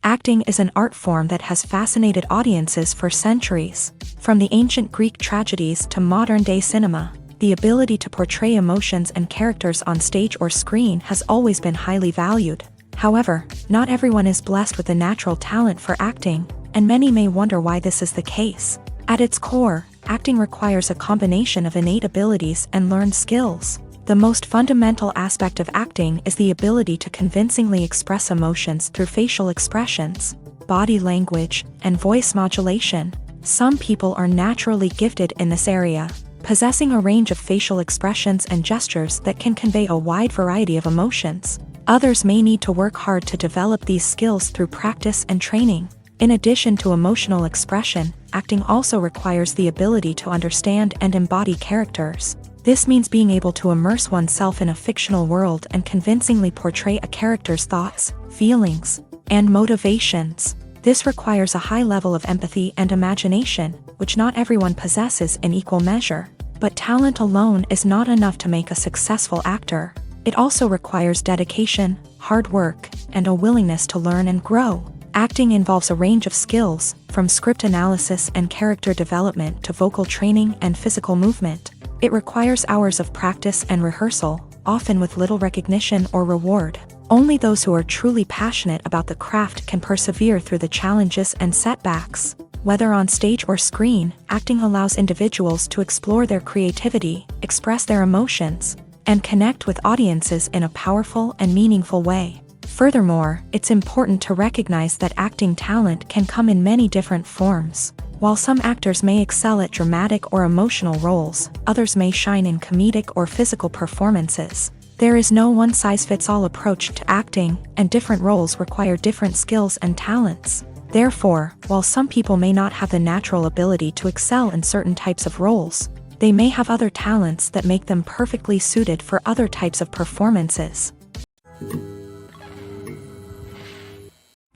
Acting is an art form that has fascinated audiences for centuries. From the ancient Greek tragedies to modern-day cinema, the ability to portray emotions and characters on stage or screen has always been highly valued. However, not everyone is blessed with a natural talent for acting, and many may wonder why this is the case. At its core, acting requires a combination of innate abilities and learned skills. The most fundamental aspect of acting is the ability to convincingly express emotions through facial expressions, body language, and voice modulation. Some people are naturally gifted in this area, possessing a range of facial expressions and gestures that can convey a wide variety of emotions. Others may need to work hard to develop these skills through practice and training. In addition to emotional expression, acting also requires the ability to understand and embody characters. This means being able to immerse oneself in a fictional world and convincingly portray a character's thoughts, feelings, and motivations. This requires a high level of empathy and imagination, which not everyone possesses in equal measure. But talent alone is not enough to make a successful actor. It also requires dedication, hard work, and a willingness to learn and grow. Acting involves a range of skills, from script analysis and character development to vocal training and physical movement. It requires hours of practice and rehearsal, often with little recognition or reward. Only those who are truly passionate about the craft can persevere through the challenges and setbacks. Whether on stage or screen, acting allows individuals to explore their creativity, express their emotions, and connect with audiences in a powerful and meaningful way. Furthermore, it's important to recognize that acting talent can come in many different forms. While some actors may excel at dramatic or emotional roles, others may shine in comedic or physical performances. There is no one-size-fits-all approach to acting, and different roles require different skills and talents. Therefore, while some people may not have the natural ability to excel in certain types of roles, they may have other talents that make them perfectly suited for other types of performances.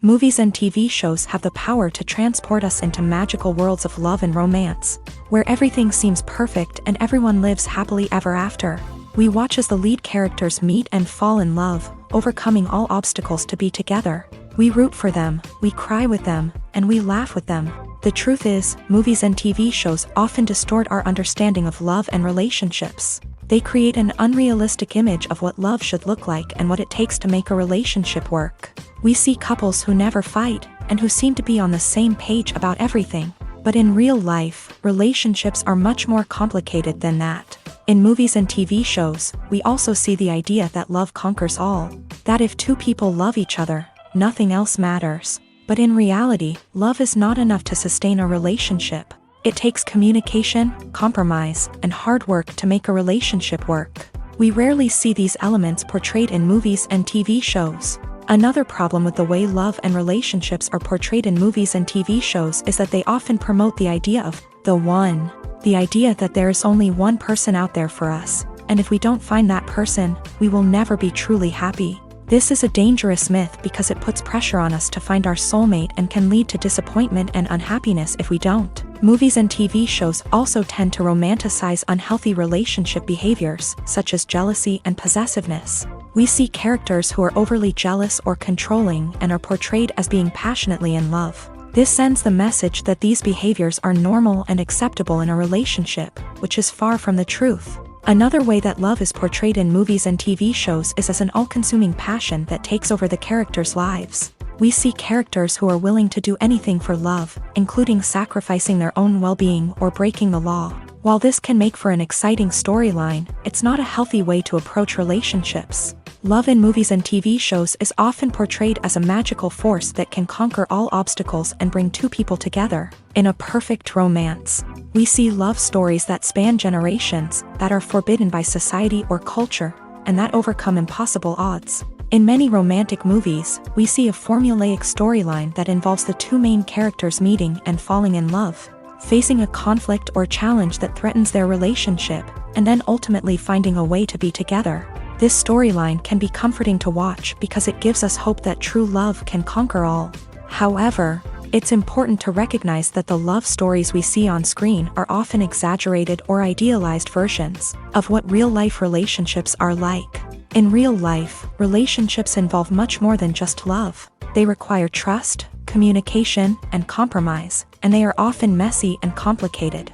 Movies and TV shows have the power to transport us into magical worlds of love and romance, where everything seems perfect and everyone lives happily ever after. We watch as the lead characters meet and fall in love, overcoming all obstacles to be together. We root for them, we cry with them, and we laugh with them. The truth is, movies and TV shows often distort our understanding of love and relationships. They create an unrealistic image of what love should look like and what it takes to make a relationship work. We see couples who never fight, and who seem to be on the same page about everything. But in real life, relationships are much more complicated than that. In movies and TV shows, we also see the idea that love conquers all. That if two people love each other, nothing else matters. But in reality, love is not enough to sustain a relationship. It takes communication, compromise, and hard work to make a relationship work. We rarely see these elements portrayed in movies and TV shows. Another problem with the way love and relationships are portrayed in movies and TV shows is that they often promote the idea of the one. The idea that there is only one person out there for us, and if we don't find that person, we will never be truly happy. This is a dangerous myth because it puts pressure on us to find our soulmate and can lead to disappointment and unhappiness if we don't. Movies and TV shows also tend to romanticize unhealthy relationship behaviors, such as jealousy and possessiveness. We see characters who are overly jealous or controlling and are portrayed as being passionately in love. This sends the message that these behaviors are normal and acceptable in a relationship, which is far from the truth. Another way that love is portrayed in movies and TV shows is as an all-consuming passion that takes over the characters' lives. We see characters who are willing to do anything for love, including sacrificing their own well-being or breaking the law. While this can make for an exciting storyline, it's not a healthy way to approach relationships. Love in movies and TV shows is often portrayed as a magical force that can conquer all obstacles and bring two people together. In a perfect romance, we see love stories that span generations, that are forbidden by society or culture, and that overcome impossible odds. In many romantic movies, we see a formulaic storyline that involves the two main characters meeting and falling in love, facing a conflict or challenge that threatens their relationship, and then ultimately finding a way to be together. This storyline can be comforting to watch because it gives us hope that true love can conquer all. However, it's important to recognize that the love stories we see on screen are often exaggerated or idealized versions of what real-life relationships are like. In real life, relationships involve much more than just love. They require trust, communication, and compromise, and they are often messy and complicated.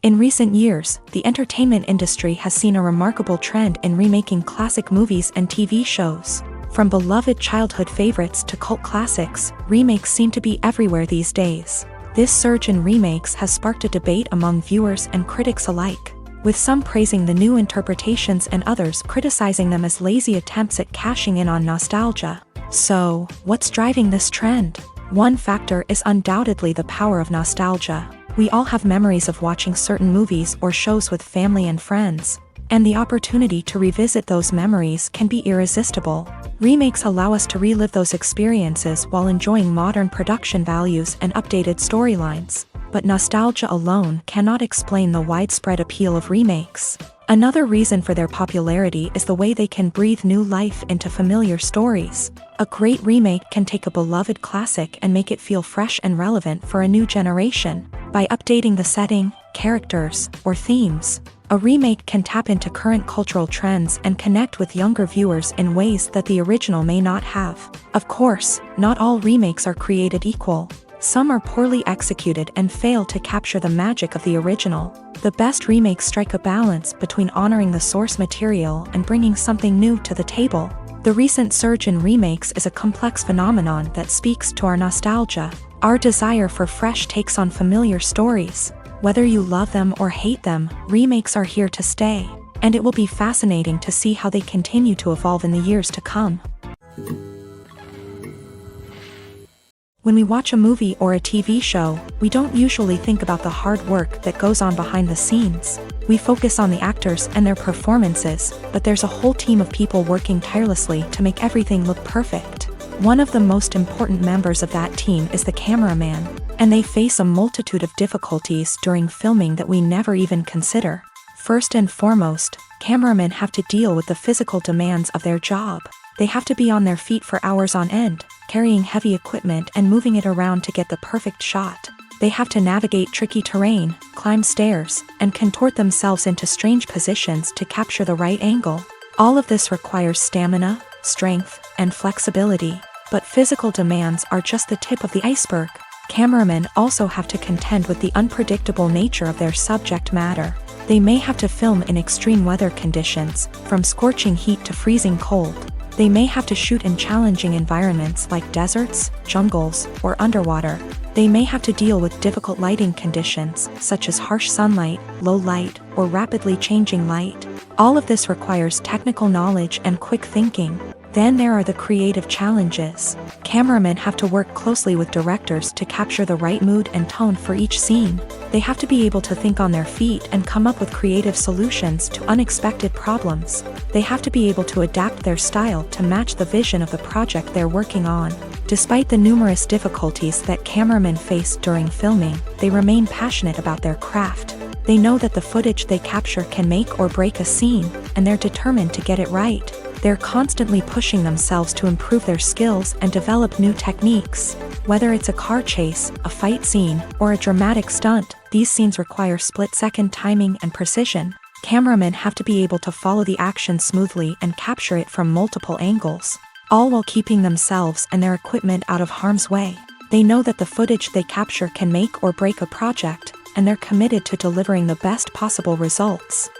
In recent years, the entertainment industry has seen a remarkable trend in remaking classic movies and TV shows. From beloved childhood favorites to cult classics, remakes seem to be everywhere these days. This surge in remakes has sparked a debate among viewers and critics alike, with some praising the new interpretations and others criticizing them as lazy attempts at cashing in on nostalgia. So, what's driving this trend? One factor is undoubtedly the power of nostalgia. We all have memories of watching certain movies or shows with family and friends, and the opportunity to revisit those memories can be irresistible. Remakes allow us to relive those experiences while enjoying modern production values and updated storylines. But nostalgia alone cannot explain the widespread appeal of remakes. Another reason for their popularity is the way they can breathe new life into familiar stories. A great remake can take a beloved classic and make it feel fresh and relevant for a new generation. By updating the setting, characters, or themes, a remake can tap into current cultural trends and connect with younger viewers in ways that the original may not have. Of course, not all remakes are created equal. Some are poorly executed and fail to capture the magic of the original. The best remakes strike a balance between honoring the source material and bringing something new to the table. The recent surge in remakes is a complex phenomenon that speaks to our nostalgia, our desire for fresh takes on familiar stories. Whether you love them or hate them, remakes are here to stay, and it will be fascinating to see how they continue to evolve in the years to come. When we watch a movie or a TV show, we don't usually think about the hard work that goes on behind the scenes. We focus on the actors and their performances, but there's a whole team of people working tirelessly to make everything look perfect. One of the most important members of that team is the cameraman, and they face a multitude of difficulties during filming that we never even consider. First and foremost, cameramen have to deal with the physical demands of their job. They have to be on their feet for hours on end, carrying heavy equipment and moving it around to get the perfect shot. They have to navigate tricky terrain, climb stairs, and contort themselves into strange positions to capture the right angle. All of this requires stamina, strength, and flexibility. But physical demands are just the tip of the iceberg. Cameramen also have to contend with the unpredictable nature of their subject matter. They may have to film in extreme weather conditions, from scorching heat to freezing cold. They may have to shoot in challenging environments like deserts, jungles, or underwater. They may have to deal with difficult lighting conditions, such as harsh sunlight, low light, or rapidly changing light. All of this requires technical knowledge and quick thinking. Then there are the creative challenges. Cameramen have to work closely with directors to capture the right mood and tone for each scene. They have to be able to think on their feet and come up with creative solutions to unexpected problems. They have to be able to adapt their style to match the vision of the project they're working on. Despite the numerous difficulties that cameramen face during filming, they remain passionate about their craft. They know that the footage they capture can make or break a scene, and they're determined to get it right. They're constantly pushing themselves to improve their skills and develop new techniques. Whether it's a car chase, a fight scene, or a dramatic stunt, these scenes require split-second timing and precision. Cameramen have to be able to follow the action smoothly and capture it from multiple angles, all while keeping themselves and their equipment out of harm's way. They know that the footage they capture can make or break a project, and they're committed to delivering the best possible results.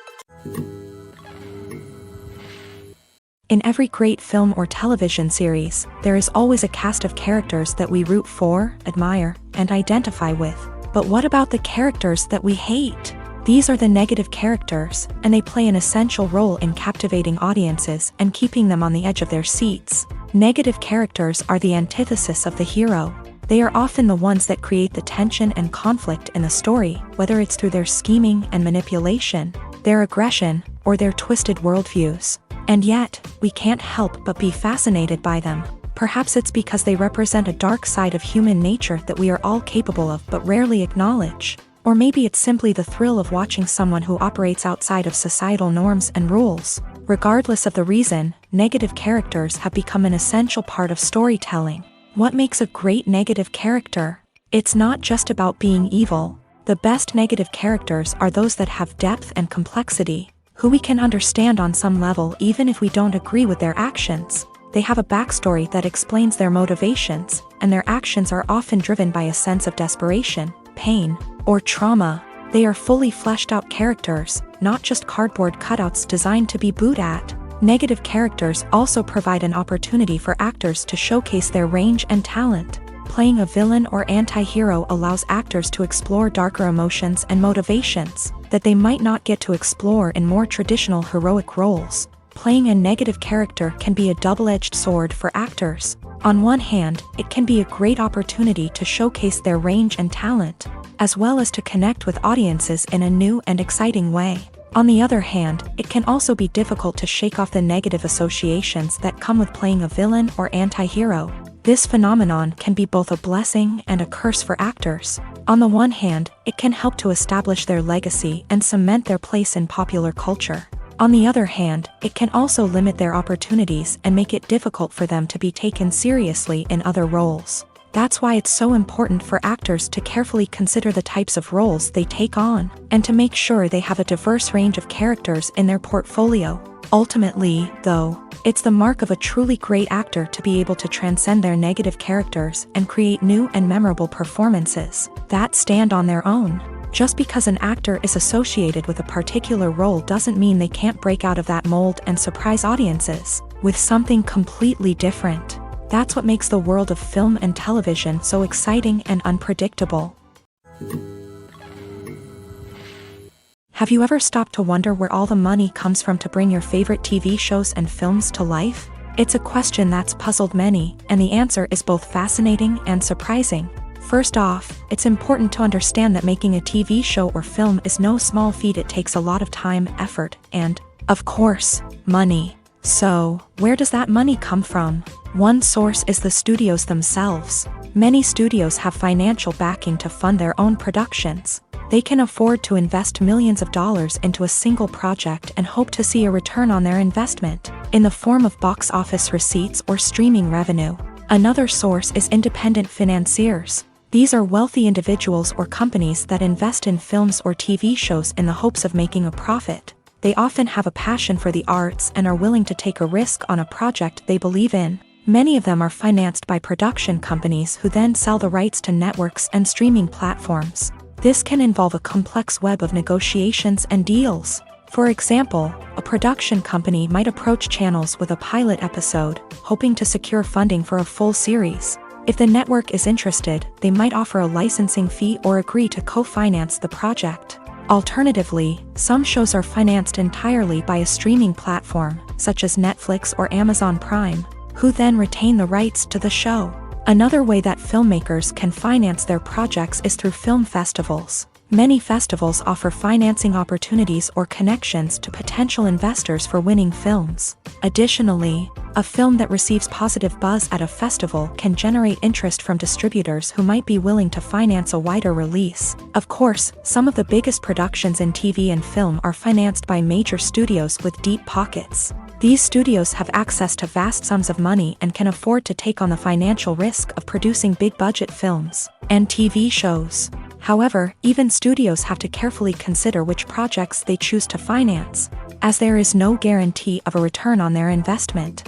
In every great film or television series, there is always a cast of characters that we root for, admire, and identify with. But what about the characters that we hate? These are the negative characters, and they play an essential role in captivating audiences and keeping them on the edge of their seats. Negative characters are the antithesis of the hero. They are often the ones that create the tension and conflict in the story, whether it's through their scheming and manipulation, their aggression, or their twisted worldviews. And yet, we can't help but be fascinated by them. Perhaps it's because they represent a dark side of human nature that we are all capable of but rarely acknowledge. Or maybe it's simply the thrill of watching someone who operates outside of societal norms and rules. Regardless of the reason, negative characters have become an essential part of storytelling. What makes a great negative character? It's not just about being evil. The best negative characters are those that have depth and complexity, who we can understand on some level even if we don't agree with their actions. They have a backstory that explains their motivations, and their actions are often driven by a sense of desperation, pain, or trauma. They are fully fleshed out characters, not just cardboard cutouts designed to be booed at. Negative characters also provide an opportunity for actors to showcase their range and talent. Playing a villain or anti-hero allows actors to explore darker emotions and motivations that they might not get to explore in more traditional heroic roles. Playing a negative character can be a double-edged sword for actors. On one hand, it can be a great opportunity to showcase their range and talent, as well as to connect with audiences in a new and exciting way. On the other hand, it can also be difficult to shake off the negative associations that come with playing a villain or anti-hero. This phenomenon can be both a blessing and a curse for actors. On the one hand, it can help to establish their legacy and cement their place in popular culture. On the other hand, it can also limit their opportunities and make it difficult for them to be taken seriously in other roles. That's why it's so important for actors to carefully consider the types of roles they take on, and to make sure they have a diverse range of characters in their portfolio. Ultimately, though, it's the mark of a truly great actor to be able to transcend their negative characters and create new and memorable performances that stand on their own. Just because an actor is associated with a particular role doesn't mean they can't break out of that mold and surprise audiences with something completely different. That's what makes the world of film and television so exciting and unpredictable. Have you ever stopped to wonder where all the money comes from to bring your favorite TV shows and films to life? It's a question that's puzzled many, and the answer is both fascinating and surprising. First off, it's important to understand that making a TV show or film is no small feat. It takes a lot of time, effort, and, of course, money. So, where does that money come from? One source is the studios themselves. Many studios have financial backing to fund their own productions. They can afford to invest millions of dollars into a single project and hope to see a return on their investment, in the form of box office receipts or streaming revenue. Another source is independent financiers. These are wealthy individuals or companies that invest in films or TV shows in the hopes of making a profit. They often have a passion for the arts and are willing to take a risk on a project they believe in. Many of them are financed by production companies who then sell the rights to networks and streaming platforms. This can involve a complex web of negotiations and deals. For example, a production company might approach channels with a pilot episode, hoping to secure funding for a full series. If the network is interested, they might offer a licensing fee or agree to co-finance the project. Alternatively, some shows are financed entirely by a streaming platform, such as Netflix or Amazon Prime, who then retain the rights to the show. Another way that filmmakers can finance their projects is through film festivals. Many festivals offer financing opportunities or connections to potential investors for winning films. Additionally, a film that receives positive buzz at a festival can generate interest from distributors who might be willing to finance a wider release. Of course, some of the biggest productions in TV and film are financed by major studios with deep pockets. These studios have access to vast sums of money and can afford to take on the financial risk of producing big-budget films and TV shows. However, even studios have to carefully consider which projects they choose to finance, as there is no guarantee of a return on their investment.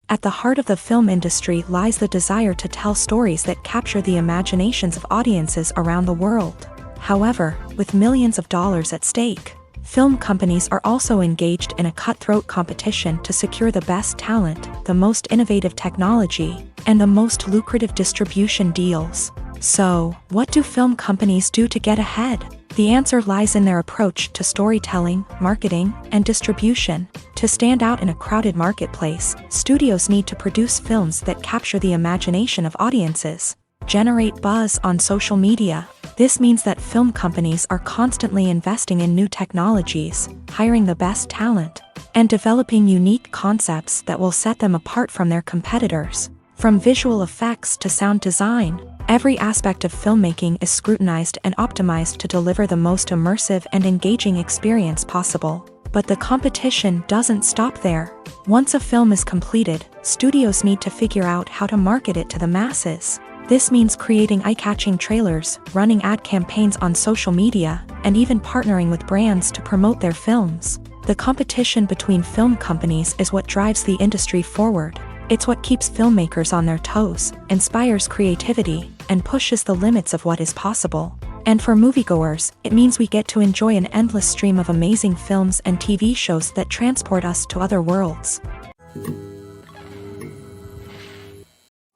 At the heart of the film industry lies the desire to tell stories that capture the imaginations of audiences around the world. However, with millions of dollars at stake, Film companies are also engaged in a cutthroat competition to secure the best talent, the most innovative technology, and the most lucrative distribution deals. So, what do film companies do to get ahead? The answer lies in their approach to storytelling, marketing, and distribution. To stand out in a crowded marketplace, studios need to produce films that capture the imagination of audiences, generate buzz on social media. This means that film companies are constantly investing in new technologies, hiring the best talent, and developing unique concepts that will set them apart from their competitors. From visual effects to sound design, every aspect of filmmaking is scrutinized and optimized to deliver the most immersive and engaging experience possible. But the competition doesn't stop there. Once a film is completed, studios need to figure out how to market it to the masses. This means creating eye-catching trailers, running ad campaigns on social media, and even partnering with brands to promote their films. The competition between film companies is what drives the industry forward. It's what keeps filmmakers on their toes, inspires creativity, and pushes the limits of what is possible. And for moviegoers, it means we get to enjoy an endless stream of amazing films and TV shows that transport us to other worlds.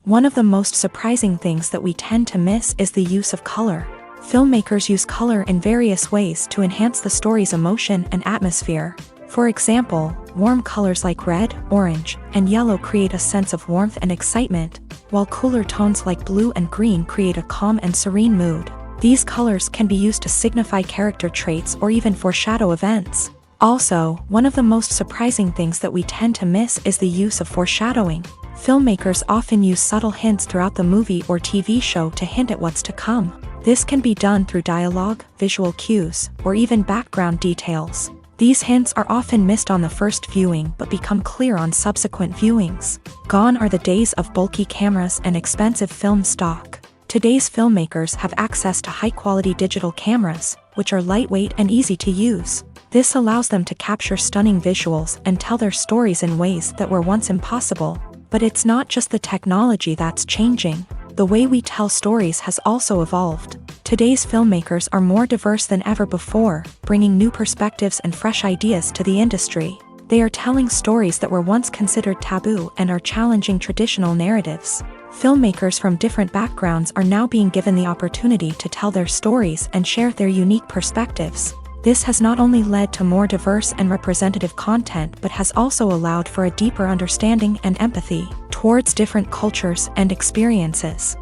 One of the most surprising things that we tend to miss is the use of color. Filmmakers use color in various ways to enhance the story's emotion and atmosphere. For example, warm colors like red, orange, and yellow create a sense of warmth and excitement, while cooler tones like blue and green create a calm and serene mood. These colors can be used to signify character traits or even foreshadow events. Also, one of the most surprising things that we tend to miss is the use of foreshadowing. Filmmakers often use subtle hints throughout the movie or TV show to hint at what's to come. This can be done through dialogue, visual cues, or even background details. These hints are often missed on the first viewing but become clear on subsequent viewings. Gone are the days of bulky cameras and expensive film stock. Today's filmmakers have access to high-quality digital cameras, which are lightweight and easy to use. This allows them to capture stunning visuals and tell their stories in ways that were once impossible. But it's not just the technology that's changing. The way we tell stories has also evolved. Today's filmmakers are more diverse than ever before, bringing new perspectives and fresh ideas to the industry. They are telling stories that were once considered taboo and are challenging traditional narratives. Filmmakers from different backgrounds are now being given the opportunity to tell their stories and share their unique perspectives. This has not only led to more diverse and representative content but has also allowed for a deeper understanding and empathy towards different cultures and experiences.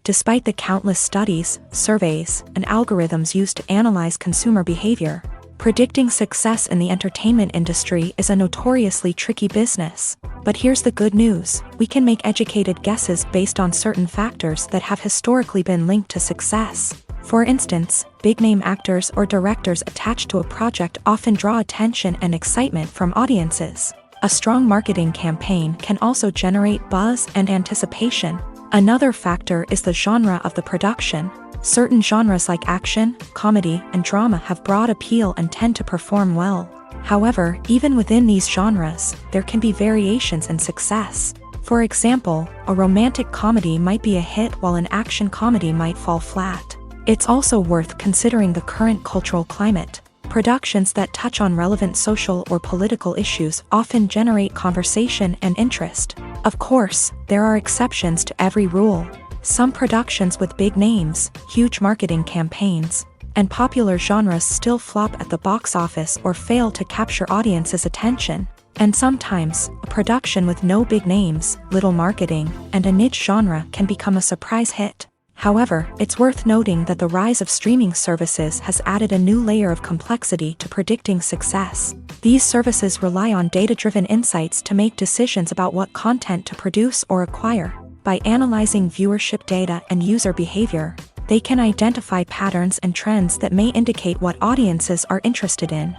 Despite the countless studies, surveys, and algorithms used to analyze consumer behavior, predicting success in the entertainment industry is a notoriously tricky business. But here's the good news: we can make educated guesses based on certain factors that have historically been linked to success. For instance, big-name actors or directors attached to a project often draw attention and excitement from audiences. A strong marketing campaign can also generate buzz and anticipation. Another factor is the genre of the production. Certain genres like action, comedy, and drama have broad appeal and tend to perform well. However, even within these genres, there can be variations in success. For example, a romantic comedy might be a hit while an action comedy might fall flat. It's also worth considering the current cultural climate. Productions that touch on relevant social or political issues often generate conversation and interest. Of course, there are exceptions to every rule. Some productions with big names, huge marketing campaigns, and popular genres still flop at the box office or fail to capture audiences' attention. And sometimes, a production with no big names, little marketing, and a niche genre can become a surprise hit. However, it's worth noting that the rise of streaming services has added a new layer of complexity to predicting success. These services rely on data-driven insights to make decisions about what content to produce or acquire. By analyzing viewership data and user behavior, they can identify patterns and trends that may indicate what audiences are interested in.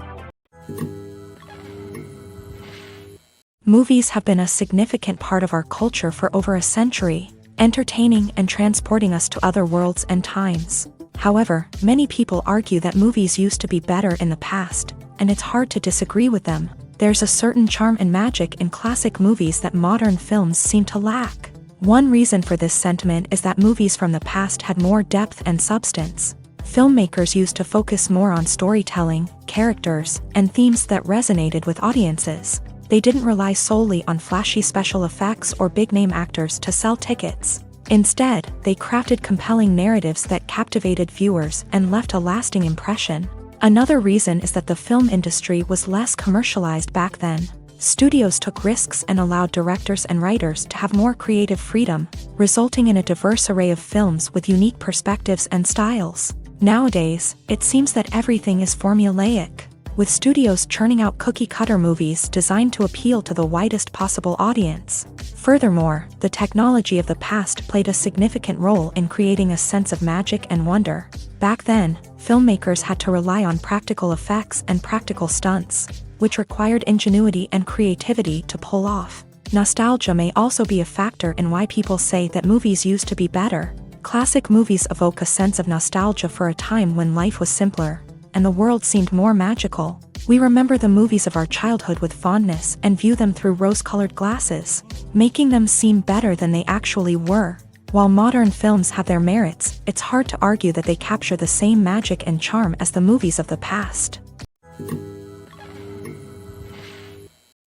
Movies have been a significant part of our culture for over a century, entertaining and transporting us to other worlds and times. However, many people argue that movies used to be better in the past, and it's hard to disagree with them. There's a certain charm and magic in classic movies that modern films seem to lack. One reason for this sentiment is that movies from the past had more depth and substance. filmmakers used to focus more on storytelling, characters, and themes that resonated with audiences. They didn't rely solely on flashy special effects or big-name actors to sell tickets. Instead, they crafted compelling narratives that captivated viewers and left a lasting impression. Another reason is that the film industry was less commercialized back then. Studios took risks and allowed directors and writers to have more creative freedom, resulting in a diverse array of films with unique perspectives and styles. Nowadays, it seems that everything is formulaic, with studios churning out cookie-cutter movies designed to appeal to the widest possible audience. Furthermore, the technology of the past played a significant role in creating a sense of magic and wonder. Back then, filmmakers had to rely on practical effects and practical stunts, which required ingenuity and creativity to pull off. Nostalgia may also be a factor in why people say that movies used to be better. Classic movies evoke a sense of nostalgia for a time when life was simpler, and the world seemed more magical. We remember the movies of our childhood with fondness and view them through rose-colored glasses, making them seem better than they actually were. While modern films have their merits, it's hard to argue that they capture the same magic and charm as the movies of the past.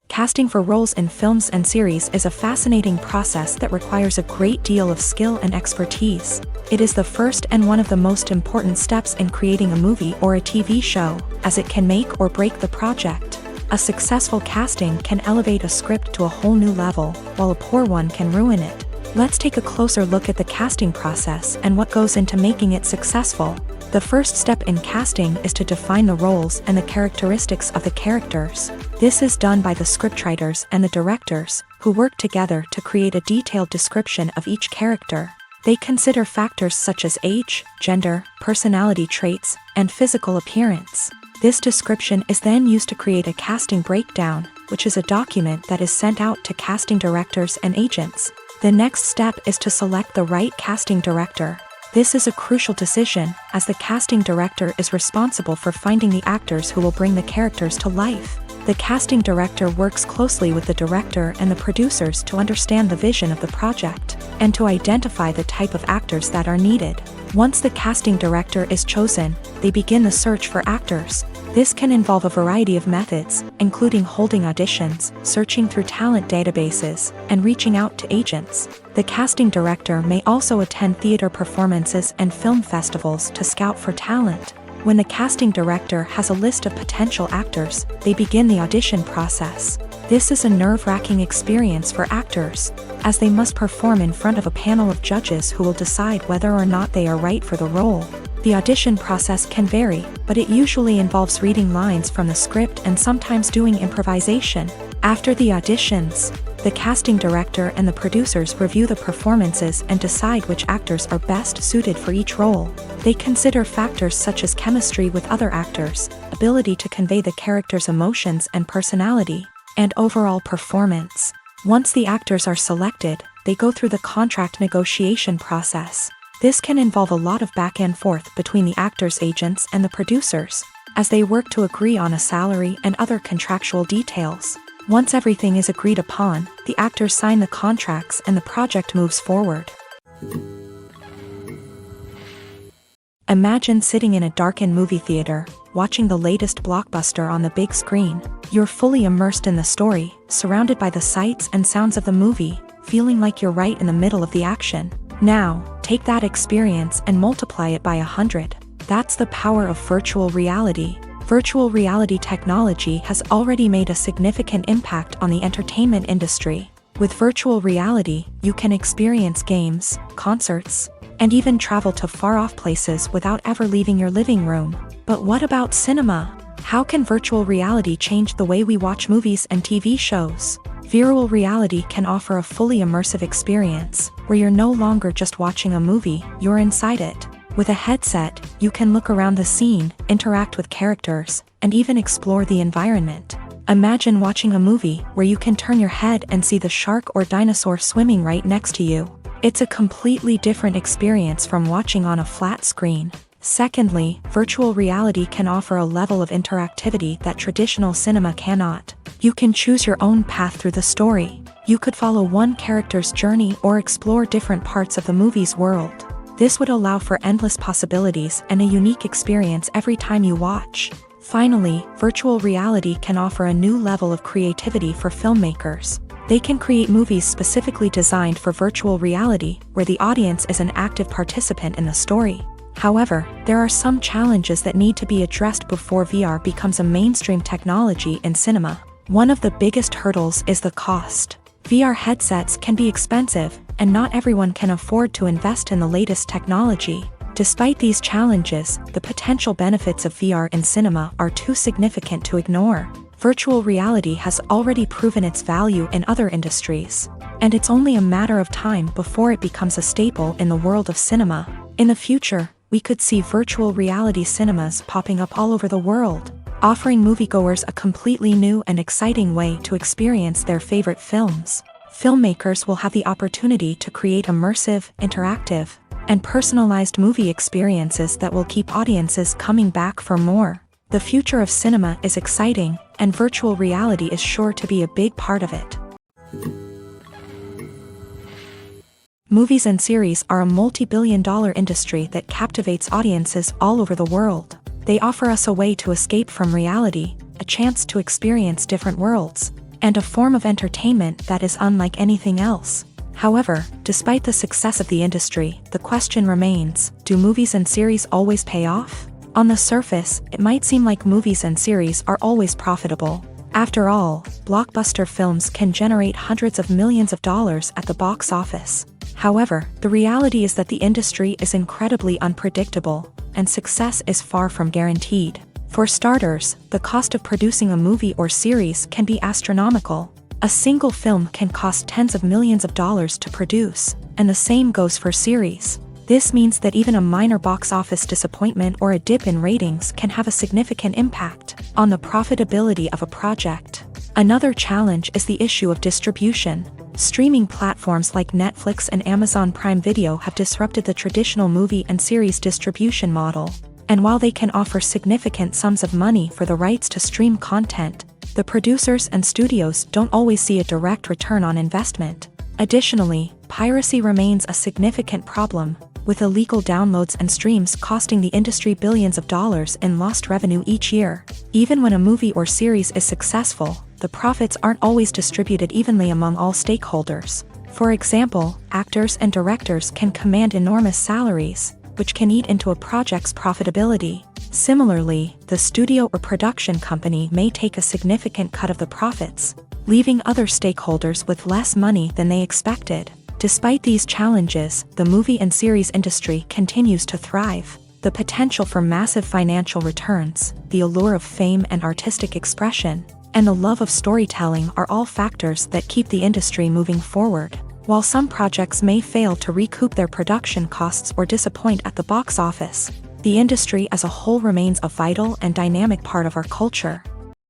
Casting for roles in films and series is a fascinating process that requires a great deal of skill and expertise. It is the first and one of the most important steps in creating a movie or a TV show, as it can make or break the project. A successful casting can elevate a script to a whole new level, while a poor one can ruin it. Let's take a closer look at the casting process and what goes into making it successful. The first step in casting is to define the roles and the characteristics of the characters. This is done by the scriptwriters and the directors, who work together to create a detailed description of each character. They consider factors such as age, gender, personality traits, and physical appearance. This description is then used to create a casting breakdown, which is a document that is sent out to casting directors and agents. The next step is to select the right casting director. This is a crucial decision, as the casting director is responsible for finding the actors who will bring the characters to life. The casting director works closely with the director and the producers to understand the vision of the project, and to identify the type of actors that are needed. Once the casting director is chosen, they begin the search for actors. This can involve a variety of methods, including holding auditions, searching through talent databases, and reaching out to agents. The casting director may also attend theater performances and film festivals to scout for talent. When the casting director has a list of potential actors, they begin the audition process. This is a nerve-wracking experience for actors, as they must perform in front of a panel of judges who will decide whether or not they are right for the role. The audition process can vary, but it usually involves reading lines from the script and sometimes doing improvisation. After the auditions, the casting director and the producers review the performances and decide which actors are best suited for each role. They consider factors such as chemistry with other actors, ability to convey the character's emotions and personality, and overall performance. Once the actors are selected, they go through the contract negotiation process. This can involve a lot of back and forth between the actors' agents and the producers, as they work to agree on a salary and other contractual details. Once everything is agreed upon, the actors sign the contracts and the project moves forward. Imagine sitting in a darkened movie theater, watching the latest blockbuster on the big screen. You're fully immersed in the story, surrounded by the sights and sounds of the movie, feeling like you're right in the middle of the action. Now, take that experience and multiply it by 100. That's the power of virtual reality. Virtual reality technology has already made a significant impact on the entertainment industry. With virtual reality, you can experience games, concerts, and even travel to far-off places without ever leaving your living room. But what about cinema? How can virtual reality change the way we watch movies and TV shows? Virtual reality can offer a fully immersive experience, where you're no longer just watching a movie, you're inside it. With a headset, you can look around the scene, interact with characters, and even explore the environment. Imagine watching a movie where you can turn your head and see the shark or dinosaur swimming right next to you. It's a completely different experience from watching on a flat screen. Secondly, virtual reality can offer a level of interactivity that traditional cinema cannot. You can choose your own path through the story. You could follow one character's journey or explore different parts of the movie's world. This would allow for endless possibilities and a unique experience every time you watch. Finally, virtual reality can offer a new level of creativity for filmmakers. They can create movies specifically designed for virtual reality, where the audience is an active participant in the story. However, there are some challenges that need to be addressed before VR becomes a mainstream technology in cinema. One of the biggest hurdles is the cost. VR headsets can be expensive, and not everyone can afford to invest in the latest technology. Despite these challenges, the potential benefits of VR in cinema are too significant to ignore. Virtual reality has already proven its value in other industries, and it's only a matter of time before it becomes a staple in the world of cinema. In the future, we could see virtual reality cinemas popping up all over the world, offering moviegoers a completely new and exciting way to experience their favorite films. Filmmakers will have the opportunity to create immersive, interactive, and personalized movie experiences that will keep audiences coming back for more. The future of cinema is exciting, and virtual reality is sure to be a big part of it. Movies and series are a multi-billion-dollar industry that captivates audiences all over the world. They offer us a way to escape from reality, a chance to experience different worlds, and a form of entertainment that is unlike anything else. However, despite the success of the industry, the question remains, do movies and series always pay off? On the surface, it might seem like movies and series are always profitable. After all, blockbuster films can generate hundreds of millions of dollars at the box office. However, the reality is that the industry is incredibly unpredictable, and success is far from guaranteed. For starters, the cost of producing a movie or series can be astronomical. A single film can cost tens of millions of dollars to produce, and the same goes for series. This means that even a minor box office disappointment or a dip in ratings can have a significant impact on the profitability of a project. Another challenge is the issue of distribution. Streaming platforms like Netflix and Amazon Prime Video have disrupted the traditional movie and series distribution model. And while they can offer significant sums of money for the rights to stream content, the producers and studios don't always see a direct return on investment. Additionally, piracy remains a significant problem, with illegal downloads and streams costing the industry billions of dollars in lost revenue each year. Even when a movie or series is successful, the profits aren't always distributed evenly among all stakeholders. For example, actors and directors can command enormous salaries, which can eat into a project's profitability. Similarly, the studio or production company may take a significant cut of the profits, leaving other stakeholders with less money than they expected. Despite these challenges, the movie and series industry continues to thrive. The potential for massive financial returns, the allure of fame and artistic expression, and the love of storytelling are all factors that keep the industry moving forward. While some projects may fail to recoup their production costs or disappoint at the box office, the industry as a whole remains a vital and dynamic part of our culture.